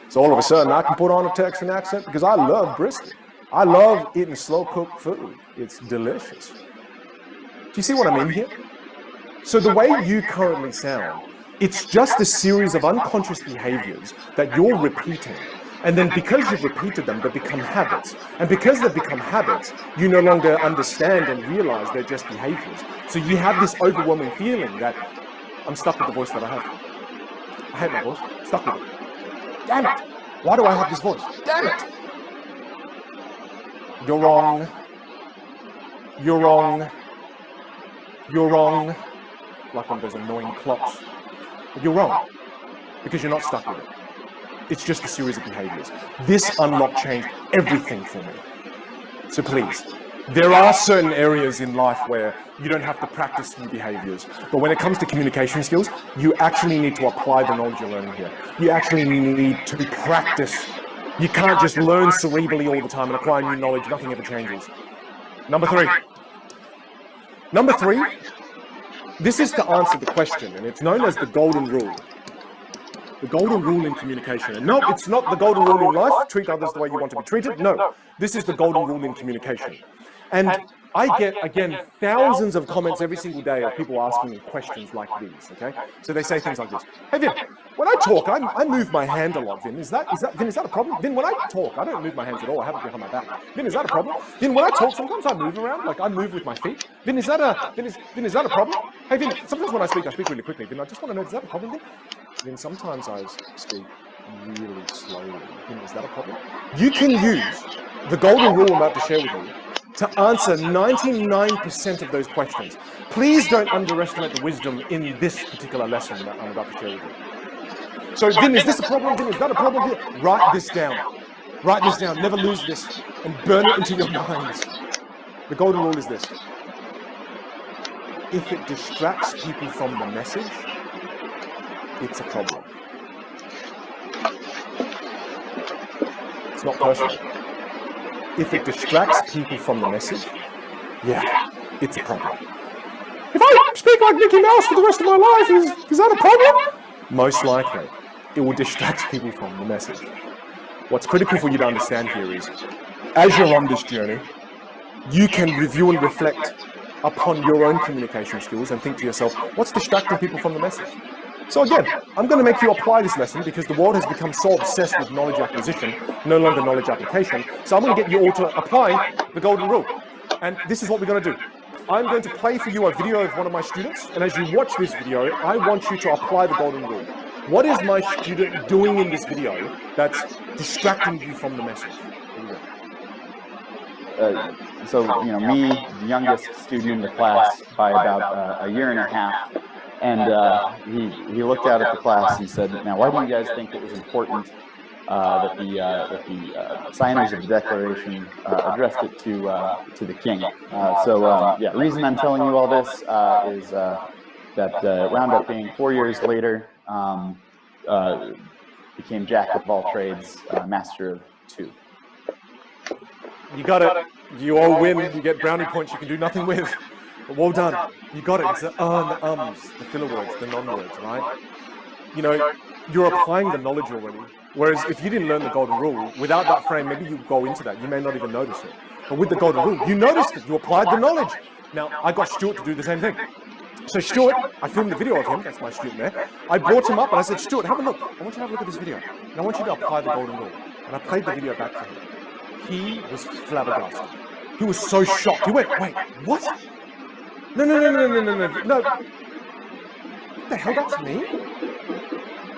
So all of a sudden, I can put on a Texan accent because I love brisket. I love eating slow-cooked food. It's delicious. Do you see what I mean here? So the way you currently sound, it's just a series of unconscious behaviors that you're repeating. And then because you've repeated them, they become habits. And because they've become habits, you no longer understand and realize they're just behaviors. So you have this overwhelming feeling that I'm stuck with the voice that I have. I hate my voice. Stuck with it. Damn it! Why do I have this voice? Damn it! You're wrong. You're wrong. You're wrong. Like one of those annoying clocks. But you're wrong. Because you're not stuck with it. It's just a series of behaviors. This unlock changed everything for me. So please, There are certain areas in life where you don't have to practice new behaviors. But when it comes to communication skills, you actually need to apply the knowledge you're learning here. You actually need to practice. You can't just learn cerebrally all the time and acquire new knowledge. Nothing ever changes. Number three. This is to answer the question, and it's known as the golden rule. The golden rule in communication. And no, it's not the golden rule in life, treat others the way you want to be treated. No, this is the golden rule in communication. And I get, again, thousands of comments every single day of people asking me questions like these, okay? So they say things like this. Hey, Vin, when I talk, I move my hand a lot, Vin. Vin, is that a problem? Vin, when I talk, I don't move my hands at all. I have it behind my back. Vin, is that a problem? Vin, when I talk, sometimes I move around, like I move with my feet. Vin, is that a problem? Hey, Vin, sometimes when I speak really quickly. Vin, I just want to know, is that a problem, Vin? Vin, sometimes I speak really slowly. Vin, is that a problem? You can use the golden rule I'm about to share with you to answer 99% of those questions. Please don't underestimate the wisdom in this particular lesson that I'm about to share with you. So, Vin, is this a problem? Vin, is that a problem? Vin? Write this down. Write this down. Never lose this. And burn it into your minds. The golden rule is this. If it distracts people from the message, it's a problem. It's not personal. If it distracts people from the message, yeah, it's a problem. If I speak like Mickey Mouse for the rest of my life, is that a problem? Most likely, it will distract people from the message. What's critical for you to understand here is, as you're on this journey, you can review and reflect upon your own communication skills and think to yourself, what's distracting people from the message? So again, I'm going to make you apply this lesson because the world has become so obsessed with knowledge acquisition, no longer knowledge application. So I'm going to get you all to apply the golden rule. And this is what we're going to do. I'm going to play for you a video of one of my students. And as you watch this video, I want you to apply the golden rule. What is my student doing in this video that's distracting you from the message? So, me, the youngest student in the class by about a year and a half, and he looked out at the class and said, now, why do you guys think it was important that the signers of the Declaration addressed it to the king? The reason I'm telling you all this is that it wound up being 4 years later, became jack of all trades, master of two. You got it. You all win. You get brownie points you can do nothing with. But well done. You got it. It's the the ums, the filler words, the non-words, right? You're applying the knowledge already. Whereas if you didn't learn the golden rule, without that frame, maybe you go into that. You may not even notice it. But with the golden rule, you noticed it. You applied the knowledge. Now, I got Stuart to do the same thing. So Stuart, I filmed the video of him. That's my student there. I brought him up and I said, Stuart, have a look. I want you to have a look at this video. And I want you to apply the golden rule. And I played the video back for him. He was flabbergasted. He was so shocked. He went, wait, what? No. What the hell, that's me?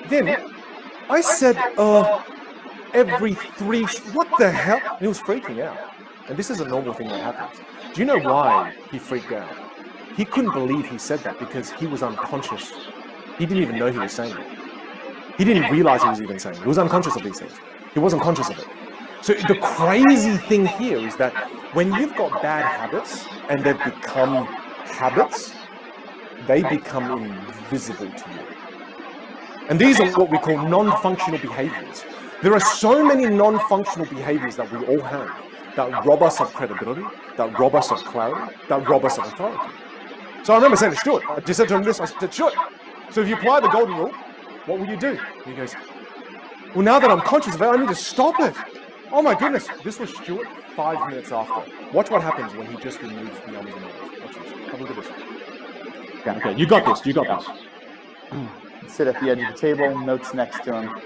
Then I said, every three, what the hell? And he was freaking out. And this is a normal thing that happens. Do you know why he freaked out? He couldn't believe he said that because he was unconscious. He didn't even know he was saying it. He didn't realize he was even saying it. He was unconscious of these things. He wasn't conscious of it. So the crazy thing here is that when you've got bad habits and they've become habits, they become invisible to you. And these are what we call non-functional behaviors. There are so many non-functional behaviors that we all have that rob us of credibility, that rob us of clarity, that rob us of authority. So I remember saying to Stuart, I just said to him this, I said, Stuart, so if you apply the golden rule, what will you do? And he goes, well, now that I'm conscious of it, I need to stop it. Oh my goodness, this was Stuart 5 minutes after. Watch what happens when he just removes the ums and ahs. Watch this. Have a look at this. Okay, you got this, you got this. Sit at the edge of the table, notes next to him.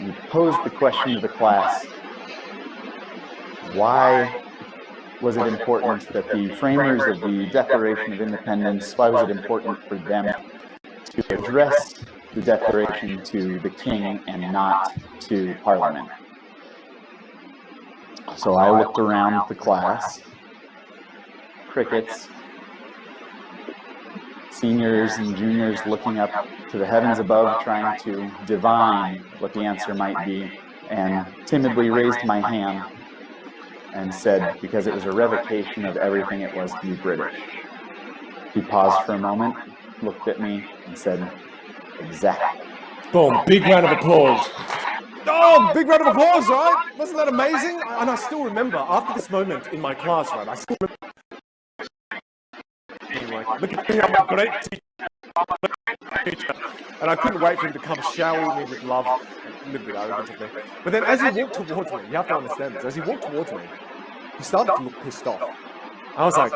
You pose the question to the class. Why was it important that the framers of the Declaration of Independence, why was it important for them to address the Declaration to the King and not to Parliament? So I looked around the class, crickets, seniors and juniors looking up to the heavens above, trying to divine what the answer might be, and timidly raised my hand. and said, because it was a revocation of everything it was to be British. He paused for a moment, looked at me, and said, exactly. Boom, big round of applause. Oh, big round of applause, right? Wasn't that amazing? And I still remember, after this moment in my class, right, I still remember, like, look at me, I'm a great teacher. And I couldn't wait for him to come shower me with love. A little bit arrogant of me. But then as he walked towards me, you have to understand this, as he walked towards me, he started to look pissed off. I was like,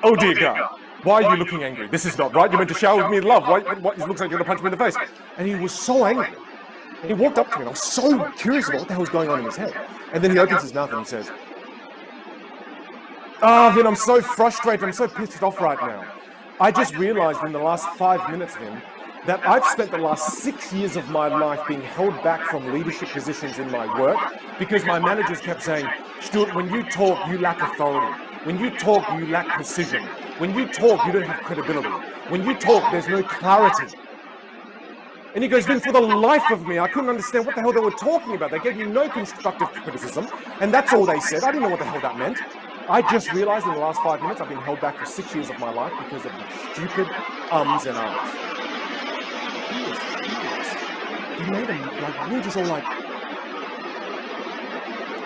oh dear God, why are you looking angry? This is not right. You're meant to shower with me with love. What it looks like you're going to punch me in the face. And he was so angry. And he walked up to me and I was so curious about what the hell was going on in his head. And then he opens his mouth and he says, Vin, I'm so frustrated. I'm so pissed off right now. I just realized in the last 5 minutes, Vin, that I've spent the last 6 years of my life being held back from leadership positions in my work because my managers kept saying, Stuart, when you talk, you lack authority. When you talk, you lack precision. When you talk, you don't have credibility. When you talk, there's no clarity. And he goes, Vin, for the life of me, I couldn't understand what the hell they were talking about. They gave me no constructive criticism, and that's all they said. I didn't know what the hell that meant. I just realized in the last 5 minutes I've been held back for 6 years of my life because of the stupid ums and ahs. He made them, like, we were just all like...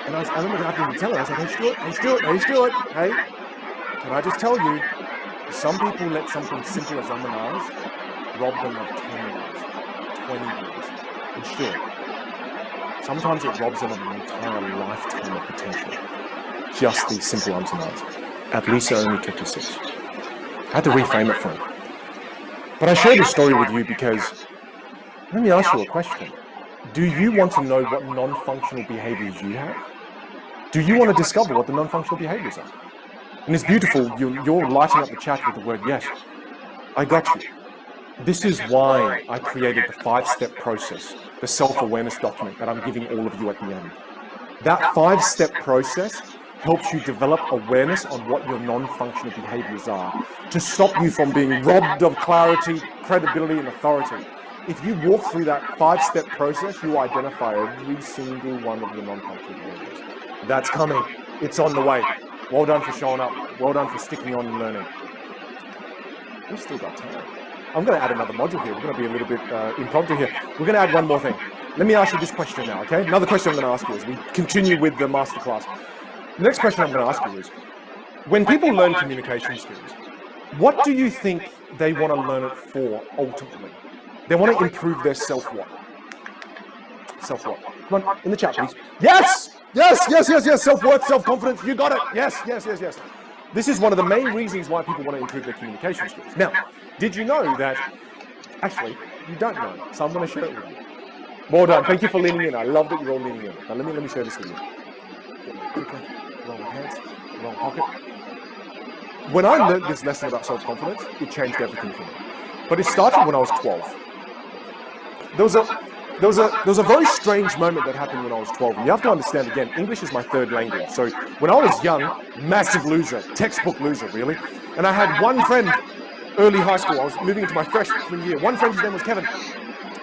And I remember having to tell her, I said, hey Stuart, hey, can I just tell you, some people let something simple as and ahs rob them of 10 years, 20 years. And Stuart, sometimes it robs them of an entire lifetime of potential. Just these simple ums and ahs. At least it only took you 6. I had to reframe it for him. But I share this story with you because, let me ask you a question. Do you want to know what non-functional behaviors you have? Do you want to discover what the non-functional behaviors are? And it's beautiful, you're lighting up the chat with the word yes. I got you. This is why I created the 5-step process, the self-awareness document that I'm giving all of you at the end. That 5-step process helps you develop awareness on what your non-functional behaviors are to stop you from being robbed of clarity, credibility, and authority. If you walk through that 5-step process, you identify every single one of your non-functional behaviors. That's coming. It's on the way. Well done for showing up. Well done for sticking on and learning. We've still got time. I'm going to add another module here. We're going to be a little bit impromptu here. We're going to add one more thing. Let me ask you this question now, okay? Another question I'm going to ask you as we continue with the masterclass. The next question I'm going to ask you is, when people learn communication skills, what do you think they want to learn it for ultimately? They want to improve their self-what? Self-what? Come on, in the chat, please. Yes! Yes! Self-worth, self-confidence, you got it. Yes. This is one of the main reasons why people want to improve their communication skills. Now, did you know that, actually, you don't know, so I'm going to share it with you. Well done, thank you for leaning in. I love that you're all leaning in. Now let me share this with you. Wrong pants, wrong pocket. When I learned this lesson about self-confidence, it changed everything for me. But it started when I was 12. There was a very strange moment that happened when I was 12. And you have to understand, again, English is my 3rd language. So when I was young, massive loser, textbook loser, really. And I had one friend, early high school, I was moving into my freshman year. One friend, his name was Kevin.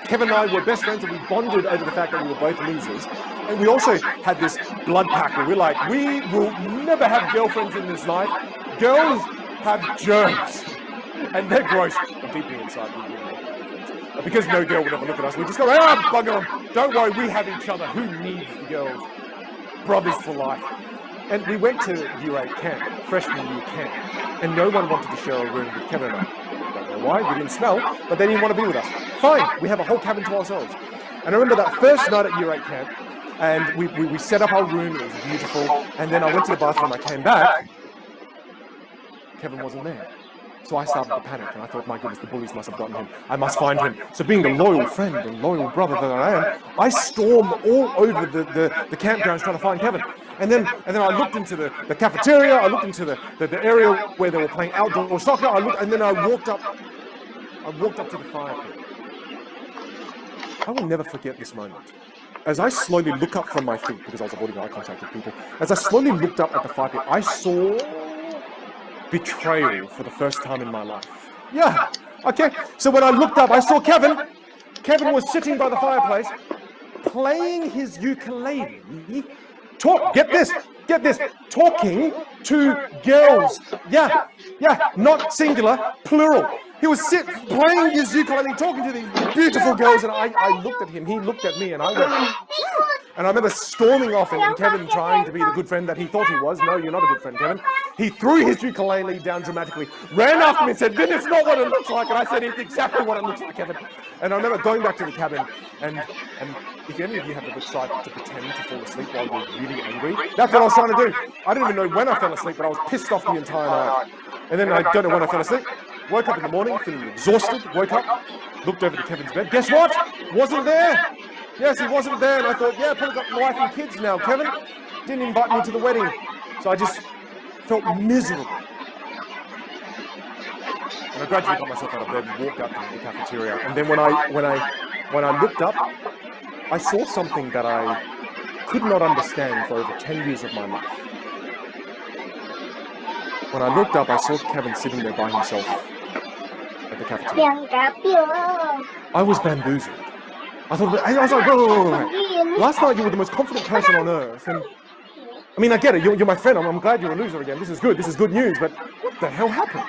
Kevin and I were best friends and we bonded over the fact that we were both losers. And we also had this blood pact where we're like, we will never have girlfriends in this life. Girls have germs. And they're gross. And deeply inside, we really want girlfriends. But because no girl would ever look at us, we just go, bugger them. Don't worry, we have each other. Who needs the girls? Brothers for life. And we went to Year 8 camp, freshman year camp. And no one wanted to share a room with Kevin and I. Don't know why, we didn't smell, but they didn't want to be with us. Fine, we have a whole cabin to ourselves. And I remember that first night at Year 8 camp, and we set up our room, it was beautiful, and then I went to the bathroom, I came back, Kevin wasn't there. So I started to panic, and I thought, my goodness, the bullies must have gotten him. I must find him. So being the loyal friend and loyal brother that I am, I stormed all over the campgrounds trying to find Kevin. And then I looked into the cafeteria, I looked into the area where they were playing outdoor soccer, and then I walked up to the fire pit. I will never forget this moment. As I slowly look up from my feet, because I was avoiding eye contact with people, as I slowly looked up at the fire pit, I saw betrayal for the first time in my life. Yeah, okay. So when I looked up, I saw Kevin. Kevin was sitting by the fireplace, playing his ukulele get this, talking to girls. Yeah, not singular, plural. He was playing his ukulele, talking to these beautiful girls, and I looked at him, he looked at me, and I went, and I remember storming off, and Kevin trying to be the good friend that he thought he was. No, you're not a good friend, Kevin. He threw his ukulele down dramatically, ran after me and said, Vin, it's not what it looks like. And I said, it's exactly what it looks like, Kevin. And I remember going back to the cabin, and if any of you have ever tried to pretend to fall asleep while you're really angry, that's what I was trying to do. I didn't even know when I fell asleep, but I was pissed off the entire night. And then I don't know when I fell asleep. Woke up in the morning, feeling exhausted, woke up, looked over to Kevin's bed. Guess what? Wasn't there. Yes, he wasn't there, and I thought, yeah, probably got wife and kids now. Kevin didn't invite me to the wedding, so I just felt miserable. And I gradually got myself out of bed and walked out to the cafeteria. And then when I looked up, I saw something that I could not understand for over 10 years of my life. When I looked up, I saw Kevin sitting there by himself at the cafeteria. I was bamboozled. I was like, whoa. Last night you were the most confident person on earth, and I mean, I get it, you're my friend, I'm glad you're a loser again, this is good news, but what the hell happened?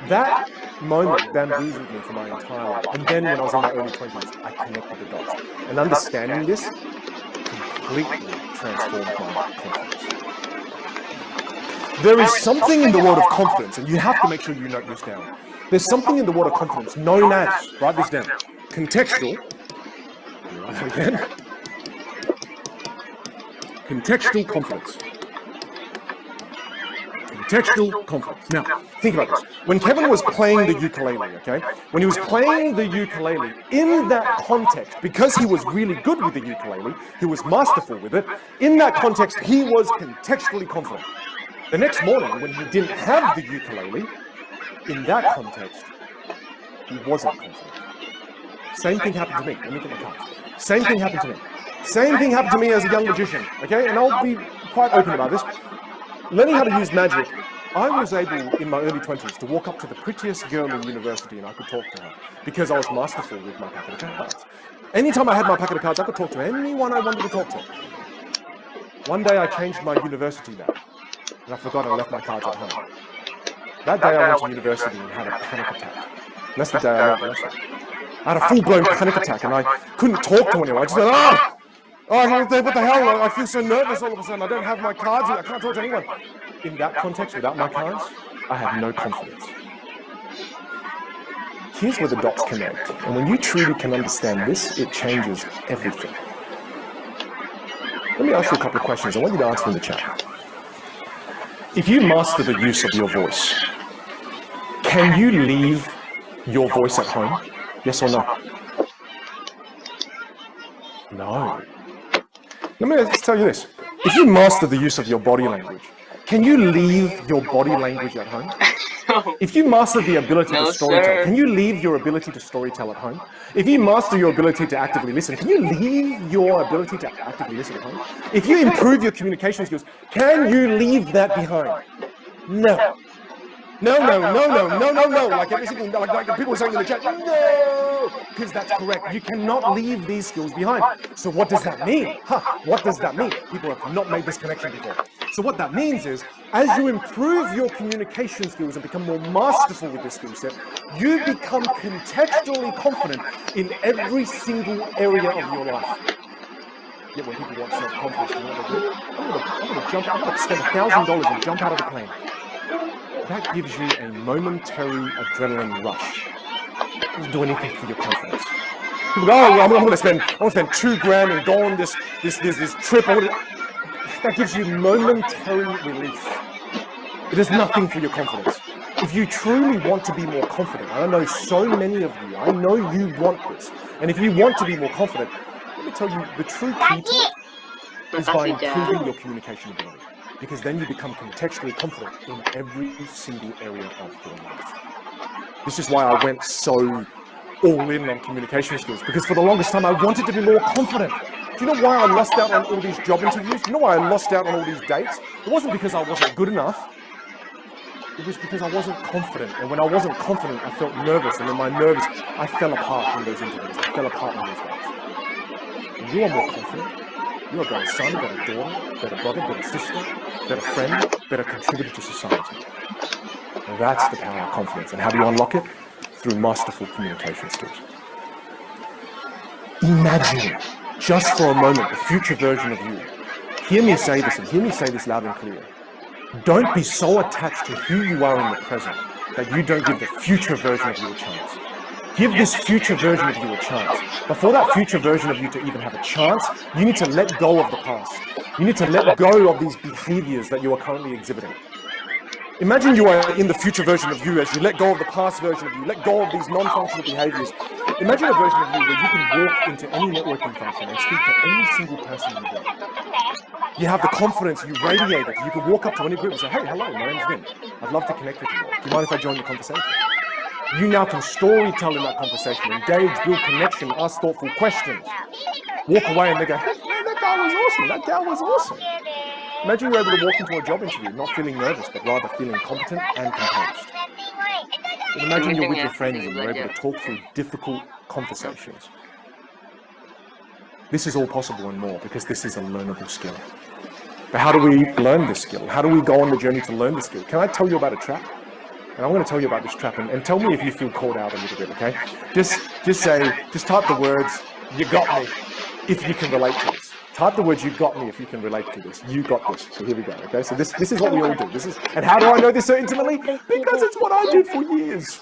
That moment bamboozled me for my entire life, and then when I was in my early 20s, I connected the dots, and understanding this completely transformed my confidence. There is something in the world of confidence, and you have to make sure you note this down. There's something in the world of confidence known as, write this down, contextual, again, contextual confidence. Contextual confidence. Now, think about this. When Kevin was playing the ukulele, okay? When he was playing the ukulele, in that context, because he was really good with the ukulele, he was masterful with it, in that context, he was contextually confident. The next morning, when he didn't have the ukulele, in that context, he wasn't confident. Same thing happened to me. Let me get my cards. Same thing happened to me. Same thing happened to me as a young magician, okay? And I'll be quite open about this. Learning how to use magic, I was able, in my early 20s, to walk up to the prettiest girl in university and I could talk to her because I was masterful with my packet of cards. Anytime I had my packet of cards, I could talk to anyone I wanted to talk to. One day I changed my university name and I forgot I left my cards at home. That day I went to university and had a panic attack. That's the day I learned the lesson. I had a full-blown panic attack and I couldn't talk to anyone. I just went, what the hell? I feel so nervous all of a sudden. I don't have my cards and I can't talk to anyone. In that context, without my cards, I have no confidence. Here's where the dots connect. And when you truly can understand this, it changes everything. Let me ask you a couple of questions. I want you to answer in the chat. If you master the use of your voice, can you leave your voice at home? Yes or no? No. Let me just tell you this. If you master the use of your body language, can you leave your body language at home? If you master the ability to storytell, can you leave your ability to storytell at home? If you master your ability to actively listen, can you leave your ability to actively listen at home? If you improve your communication skills, can you leave that behind? No. No. Like every single, like people are saying in the chat, no, because that's correct. You cannot leave these skills behind. So what does that mean? What does that mean? People have not made this connection before. So what that means is, as you improve your communication skills and become more masterful with this skill set, you become contextually confident in every single area of your life. Yet when people want self-confidence, you know what they do? I'm going to spend $1,000 and jump out of the plane. That gives you a momentary adrenaline rush. It doesn't do anything for your confidence. People go, I'm going to spend $2,000 and go on this trip. That gives you momentary relief. It does nothing for your confidence. If you truly want to be more confident, I know so many of you, I know you want this. And if you want to be more confident, let me tell you, the true key to it is by improving your communication ability. Because then you become contextually confident in every single area of your life. This is why I went so all in on communication skills, because for the longest time I wanted to be more confident. Do you know why I lost out on all these job interviews? Do you know why I lost out on all these dates? It wasn't because I wasn't good enough. It was because I wasn't confident. And when I wasn't confident, I felt nervous. And in my nerves, I fell apart in those interviews. I fell apart in those dates. When you are more confident, You're a better son, better daughter, better brother, better sister, better friend, better contributor to society. And that's the power of confidence. And how do you unlock it? Through masterful communication skills. Imagine, just for a moment, the future version of you. Hear me say this, and hear me say this loud and clear. Don't be so attached to who you are in the present that you don't give the future version of you a chance. Give this future version of you a chance. But for that future version of you to even have a chance, you need to let go of the past. You need to let go of these behaviors that you are currently exhibiting. Imagine you are in the future version of you as you let go of the past version of you, let go of these non-functional behaviors. Imagine a version of you where you can walk into any networking function and speak to any single person you want. You have the confidence, you radiate it. You can walk up to any group and say, hey, hello, my name's Vin. I'd love to connect with you. Do you mind if I join the conversation? You now can story tell in that conversation, engage, build connection, ask thoughtful questions. Walk away and they go, hey, man, that guy was awesome. That gal was awesome. Imagine you're able to walk into a job interview not feeling nervous, but rather feeling competent and composed. And imagine you're with your friends and you're able to talk through difficult conversations. This is all possible and more because this is a learnable skill. But how do we learn this skill? How do we go on the journey to learn this skill? Can I tell you about a trap? And I'm going to tell you about this trap and tell me if you feel caught out a little bit, okay? Just type the words, you got me, if you can relate to this. Type the words, you got me, if you can relate to this. You got this. So here we go, okay? So this is what we all do. And how do I know this so intimately? Because it's what I did for years.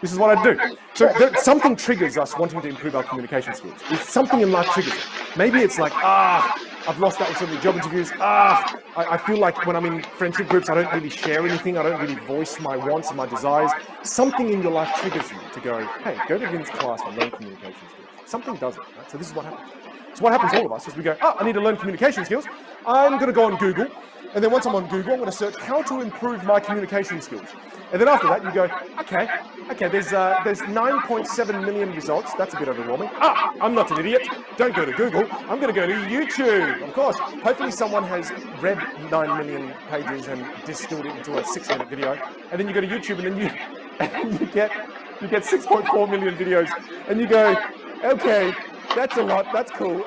This is what I do. So something triggers us wanting to improve our communication skills. If something in life triggers it. Maybe it's like, I've lost out on so many job interviews. I feel like when I'm in friendship groups, I don't really share anything. I don't really voice my wants and my desires. Something in your life triggers you to go, hey, go to Vin's class and learn communication skills. Something does it, right? So this is what happens. So what happens to all of us is we go, I need to learn communication skills. I'm going to go on Google. And then once I'm on Google, I'm going to search how to improve my communication skills. And then after that, you go, okay, there's 9.7 million results. That's a bit overwhelming. I'm not an idiot. Don't go to Google. I'm going to go to YouTube. Of course, hopefully someone has read 9 million pages and distilled it into a 6-minute video. And then you go to YouTube and then you get 6.4 million videos. And you go, okay, that's a lot. That's cool.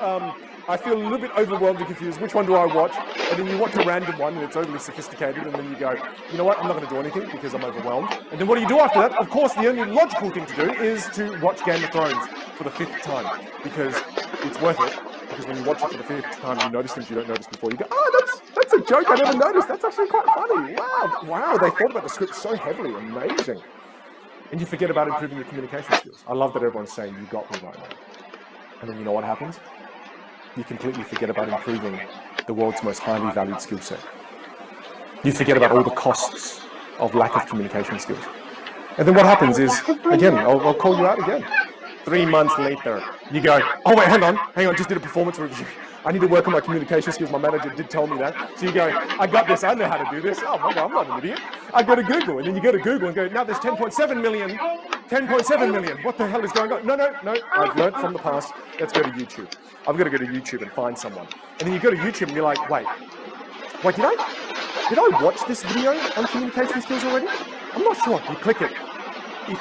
I feel a little bit overwhelmed and confused. Which one do I watch? And then you watch a random one and it's overly sophisticated. And then you go, you know what? I'm not going to do anything because I'm overwhelmed. And then what do you do after that? Of course, the only logical thing to do is to watch Game of Thrones for the 5th time because it's worth it. Because when you watch it for the 5th time, you notice things you don't notice before. You go, that's a joke I never noticed. That's actually quite funny. Wow, they thought about the script so heavily. Amazing. And you forget about improving your communication skills. I love that everyone's saying, you got me right now. And then you know what happens? You completely forget about improving the world's most highly valued skill set. You forget about all the costs of lack of communication skills. And then what happens is, again, I'll call you out again. 3 months later, you go, oh wait, hang on, just did a performance review. I need to work on my communication skills. My manager did tell me that. So you go, I got this, I know how to do this. Oh my God, I'm not an idiot. I go to Google, and then you go to Google and go, now there's 10.7 million. 10.7 million. What the hell is going on? No. I've learned from the past. Let's go to YouTube. I've got to go to YouTube and find someone. And then you go to YouTube and you're like, wait, did I watch this video on communication skills already? I'm not sure. You click it.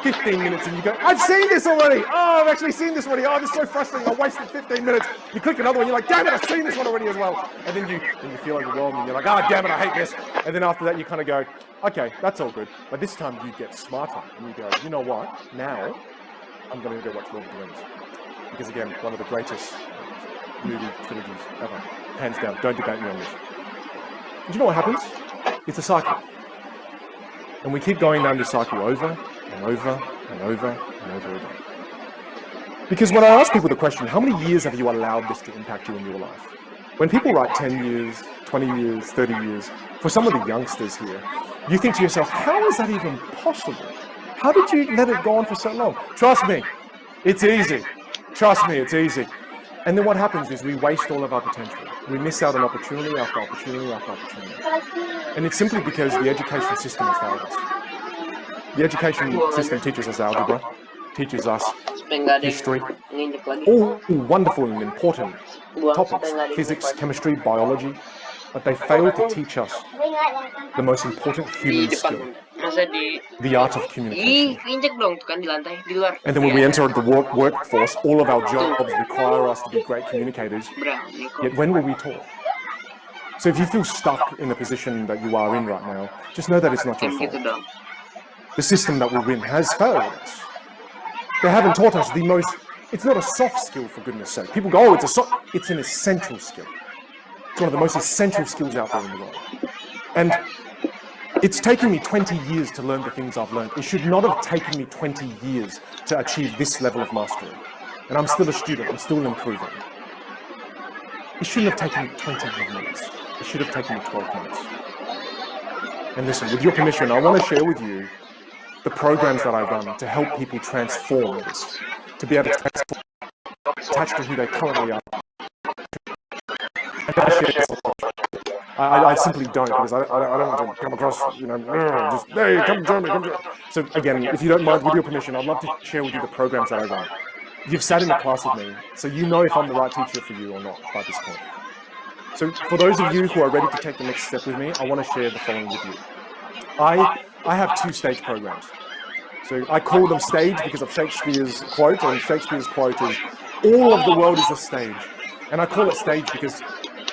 15 minutes and you go, I've seen this already. I've actually seen this already. This is so frustrating. I wasted 15 minutes. You click another one. You're like, damn it, I've seen this one already as well. And then you feel overwhelmed and you're like, damn it, I hate this. And then after that, you kind of go, okay, that's all good. But this time you get smarter and you go, you know what? Now I'm going to go watch Lord of the Rings. Because again, one of the greatest movie trilogies ever. Hands down. Don't debate me on this. And you know what happens? It's a cycle. And we keep going down this cycle over and over and over and over again. Because when I ask people the question, how many years have you allowed this to impact you in your life? When people write 10 years, 20 years, 30 years, for some of the youngsters here, you think to yourself, how is that even possible? How did you let it go on for so long? Trust me, it's easy. Trust me, it's easy. And then what happens is we waste all of our potential. We miss out on opportunity after opportunity after opportunity. And it's simply because the education system has failed us. The education system teaches us algebra, teaches us history, all wonderful and important topics, physics, chemistry, biology. but they fail to teach us the most important human skill, the art of communication. And then when we enter the workforce, all of our jobs require us to be great communicators, yet when will we talk? So if you feel stuck in the position that you are in right now, just know that it's not your fault. The system that we're in has failed us. They haven't taught us the most, it's not a soft skill, for goodness sake. People go, oh, it's an essential skill. It's one of the most essential skills out there in the world. And it's taken me 20 years to learn the things I've learned. It should not have taken me 20 years to achieve this level of mastery. And I'm still a student, I'm still improving. It shouldn't have taken me 20 minutes. It should have taken me 12 minutes. And listen, with your permission, I want to share with you the programs that I run to help people transform this, to be able to transform, attached to who they currently are. I simply don't, because I don't want to come across, just, hey, come join me, So again, if you don't mind, with your permission, I'd love to share with you the programs that I run. You've sat in a class with me, so you know if I'm the right teacher for you or not by this point. So for those of you who are ready to take the next step with me, I want to share the following with you. I have 2-stage programs. So I call them stage because of Shakespeare's quote, and Shakespeare's quote is, all of the world is a stage. And I call it stage because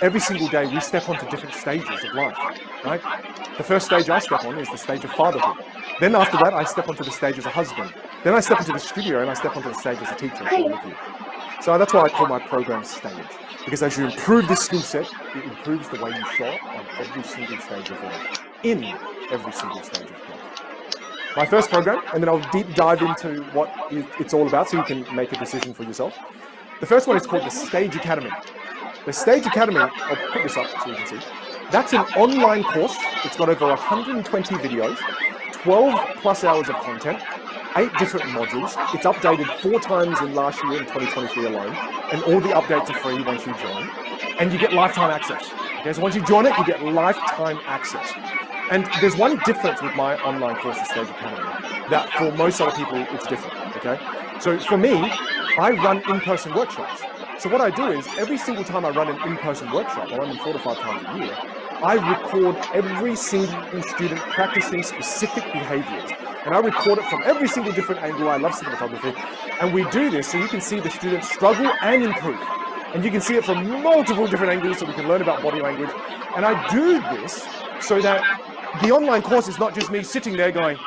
every single day we step onto different stages of life, right? The first stage I step on is the stage of fatherhood. Then after that, I step onto the stage as a husband. Then I step into the studio and I step onto the stage as a teacher for all of you. So that's why I call my program stage. Because as you improve this skill set, it improves the way you show up on every single stage of life. In every single stage of life. My first program, and then I'll deep dive into what it's all about so you can make a decision for yourself. The first one is called the Stage Academy. The Stage Academy, I'll put this up so you can see. That's an online course. It's got over 120 videos, 12 plus hours of content, 8 different modules. It's updated 4 times in last year in 2023 alone. And all the updates are free once you join. And you get lifetime access. Okay, so once you join it, you get lifetime access. And there's one difference with my online course, the Stage Academy, that for most other people, it's different, okay? So for me, I run in-person workshops. So what I do is, every single time I run an in-person workshop, I run them 4 to 5 times a year, I record every single student practicing specific behaviors. And I record it from every single different angle. I love cinematography. And we do this so you can see the students struggle and improve. And you can see it from multiple different angles so we can learn about body language. And I do this so that the online course is not just me sitting there going,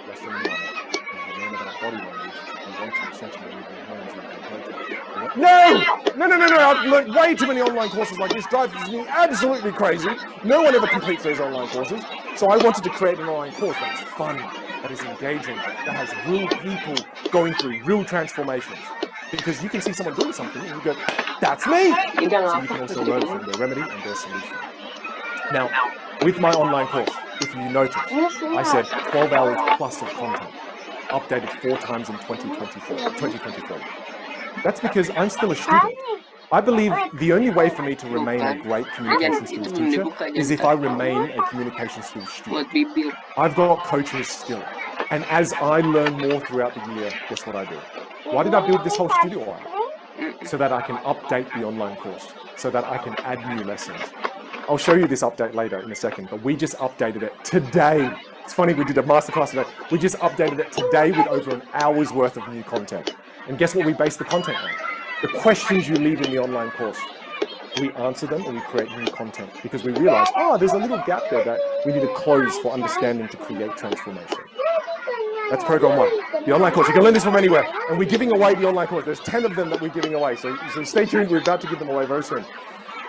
lesson 1, learn about body language. I want to essentially move your hands and no! I've learned way too many online courses like this. Drives me absolutely crazy. No one ever completes those online courses. So I wanted to create an online course that is fun, that is engaging, that has real people going through real transformations. Because you can see someone doing something and you go, that's me! So you can also learn from their remedy and their solution. Now, with my online course, if you notice, I said 12 hours plus of content, updated 4 times in 2024. That's because I'm still a student. I believe the only way for me to remain a great communication skills teacher is if I remain a communication skills student. I've got coaches still. And as I learn more throughout the year, guess what I do? Why did I build this whole studio out? So that I can update the online course, so that I can add new lessons. I'll show you this update later in a second, but we just updated it today. It's funny, we did a masterclass today. We just updated it today with over an hour's worth of new content. And guess what we base the content on? The questions you leave in the online course. We answer them and we create new content because we realize, there's a little gap there that we need to close for understanding to create transformation. That's program 1, the online course. You can learn this from anywhere. And we're giving away the online course. There's 10 of them that we're giving away. So stay tuned, we're about to give them away very soon.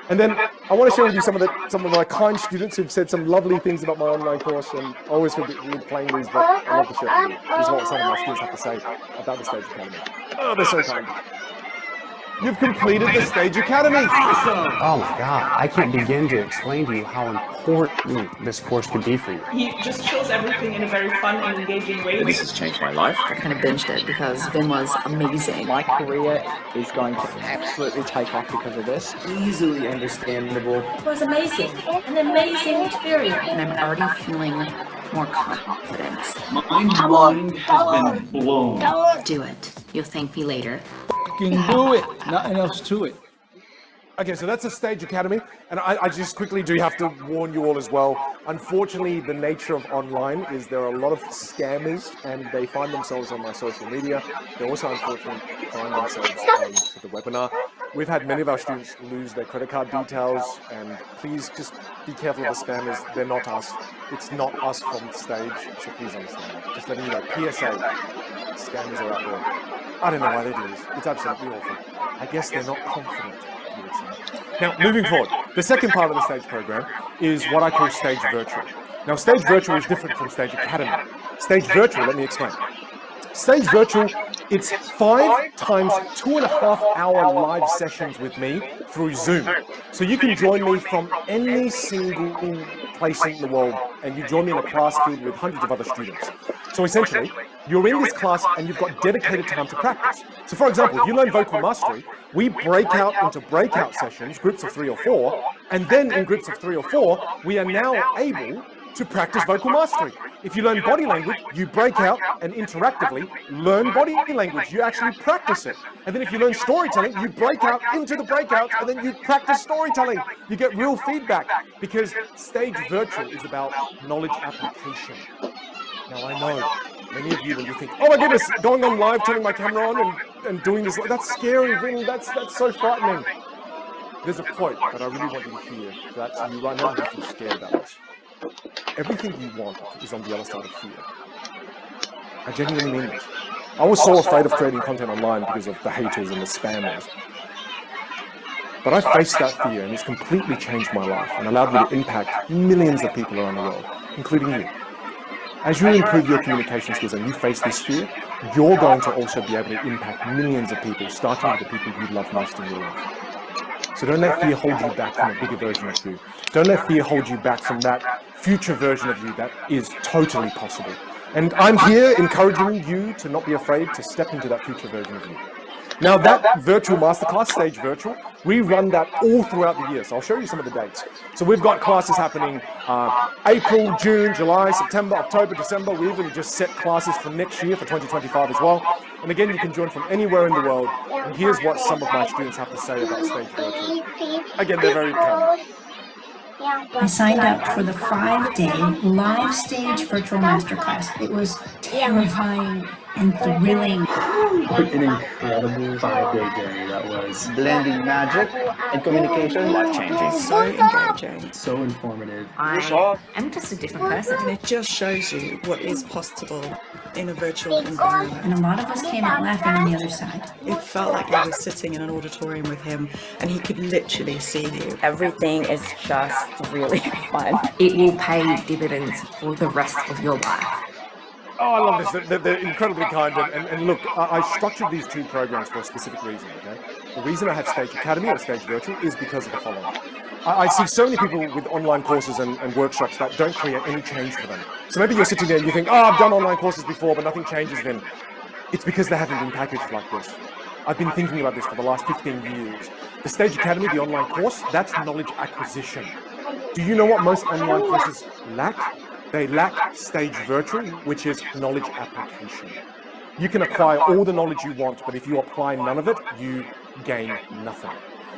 And then I want to share with you some of my kind students who've said some lovely things about my online course, and I always feel weird playing these, but I love to share with you. This is what some of my students have to say about the Stage Academy. Oh, they're so kind. You've completed the Stage Academy. Awesome. Oh my God, I can't begin to explain to you how important this course could be for you. He just shows everything in a very fun and engaging way. This has changed my life. I kind of binged it because Vin was amazing. My career is going to absolutely take off because of this. Easily understandable. It was amazing. An amazing experience. And I'm already feeling more confidence. My mind has been blown. Do it. You'll thank me later. Fucking do it. Nothing else to it. Okay, so that's a Stage Academy, and I just quickly do have to warn you all as well. Unfortunately, the nature of online is there are a lot of scammers, and they find themselves on my social media. They also, unfortunately, find themselves onto the webinar. We've had many of our students lose their credit card details, and please just be careful of the spammers. They're not us. It's not us from the stage, so please understand that. Just letting you know, PSA, scammers are out there. I don't know why they do this. It's absolutely awful. I guess they're not confident, you would say. Now, moving forward, the second part of the Stage program is what I call Stage Virtual. Now, Stage Virtual is different from Stage Academy. Stage Virtual, let me explain. Stage Virtual, it's 5 times 2.5 hour live sessions with me through Zoom. So you can join me from any single place in the world, and you join me in a class filled with hundreds of other students. So essentially, you're in this class and you've got dedicated time to practice. So for example, if you learn vocal mastery, we break out into breakout sessions, groups of 3 or 4, and then in groups of 3 or 4, we are now able to practice vocal mastery. If you learn body language, you break out and interactively learn body language. You actually practice it. And then if you learn storytelling, you break out into the breakouts and then you practice storytelling. You get real feedback because Stage Virtual is about knowledge application. Now I know many of you, when you think, oh my goodness, going on live, turning my camera on and doing this, that's scary, Vinh, that's so frightening. There's a quote that I really want you to hear. That's you right now, if you're scared about this. Everything you want is on the other side of fear. I genuinely mean this. I was so afraid of creating content online because of the haters and the spammers. But I faced that fear and it's completely changed my life and allowed me to impact millions of people around the world, including you. As you improve your communication skills and you face this fear, you're going to also be able to impact millions of people, starting with the people you love most in your life. So don't let fear hold you back from a bigger version of you. Don't let fear hold you back from that future version of you that is totally possible. And I'm here encouraging you to not be afraid to step into that future version of you. Now that virtual masterclass, Stage Virtual, we run that all throughout the year. So I'll show you some of the dates. So we've got classes happening April, June, July, September, October, December. We even just set classes for next year, for 2025 as well. And again, you can join from anywhere in the world. And here's what some of my students have to say about Stage Virtual. Again, they're very kind. I signed up for the 5-day live stage virtual masterclass. It was terrifying and thrilling. What an incredible 5-day journey that was. Blending magic and communication, life-changing. So engaging. So informative. I am just a different person. And it just shows you what is possible in a virtual environment. And a lot of us came out laughing on the other side. It felt like I was sitting in an auditorium with him and he could literally see you. Everything is just really fun. It will pay dividends for the rest of your life. Oh, I love this. They're incredibly kind. And look, I structured these 2 programs for a specific reason, okay? The reason I have Stage Academy or Stage Virtual is because of the following. I see so many people with online courses and workshops that don't create any change for them. So maybe you're sitting there and you think, oh, I've done online courses before, but nothing changes then. It's because they haven't been packaged like this. I've been thinking about this for the last 15 years. The Stage Academy, the online course, that's knowledge acquisition. Do you know what most online courses lack? They lack Stage Virtual, which is knowledge application. You can acquire all the knowledge you want, but if you apply none of it, you gain nothing.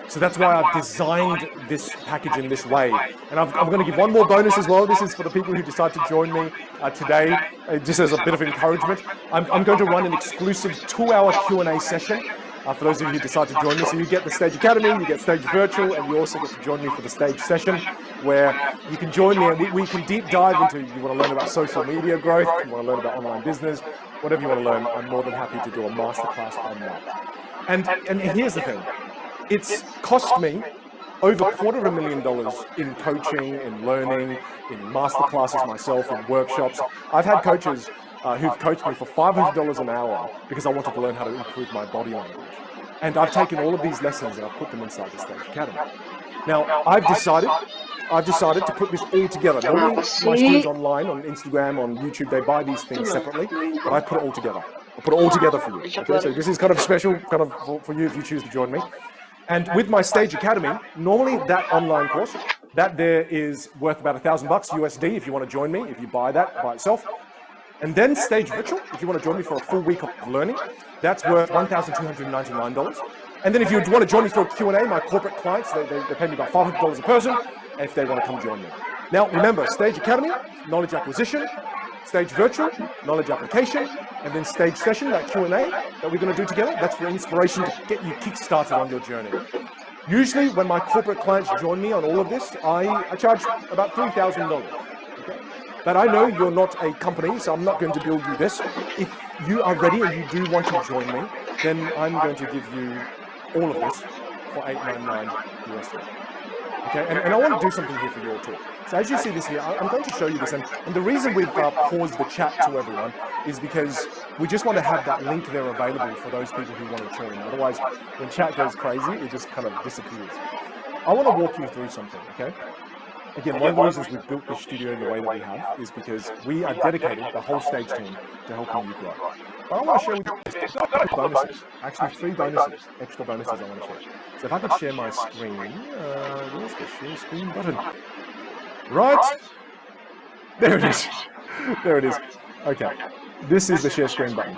So that's why I've designed this package in this way. And I'm going to give one more bonus as well. This is for the people who decide to join me today, just as a bit of encouragement. I'm going to run an exclusive 2-hour Q&A session for those of you who decide to join me. So you get the Stage Academy, you get Stage Virtual, and you also get to join me for the Stage session, where you can join me and we can deep dive into, you want to learn about social media growth, you want to learn about online business, whatever you want to learn, I'm more than happy to do a masterclass on that. And here's the thing. It's cost me over $250,000 in coaching, in learning, in masterclasses myself, in workshops. I've had coaches who've coached me for $500 an hour because I wanted to learn how to improve my body language. And I've taken all of these lessons and I've put them inside the Stage Academy. Now, I've decided to put this all together. Normally, my students online, on Instagram, on YouTube, they buy these things separately, but I put it all together. I put it all together for you. Okay, so this is kind of special, kind of for you if you choose to join me. And with my Stage Academy, normally that online course, that there is worth about $1,000 USD if you want to join me, if you buy that by itself. And then Stage Virtual, if you want to join me for a full week of learning, that's worth $1,299. And then if you want to join me for a Q&A, my corporate clients, they pay me about $500 a person if they want to come join me. Now, remember, Stage Academy, knowledge acquisition, Stage Virtual, knowledge application, and then Stage Session, that Q&A that we're going to do together, that's for inspiration to get you kick-started on your journey. Usually, when my corporate clients join me on all of this, I charge about $3,000. Okay? But I know you're not a company, so I'm not going to bill you this. If you are ready and you do want to join me, then I'm going to give you all of this for $899 USD. Okay, and I want to do something here for you all too. So as you see this here, I'm going to show you this, and the reason we've paused the chat to everyone is because we just want to have that link there available for those people who want to join. Otherwise, when chat goes crazy, it just kind of disappears. I want to walk you through something, okay? Again, one of the reasons we've built this studio in the way that we have is because we are dedicated, the whole Stage team, to helping you grow. But I want to share with you bonuses, actually 3 bonuses, extra bonuses I want to share. So if I could share my screen, where's the share screen button? Right, there it is, there it is. Okay, this is the share screen button.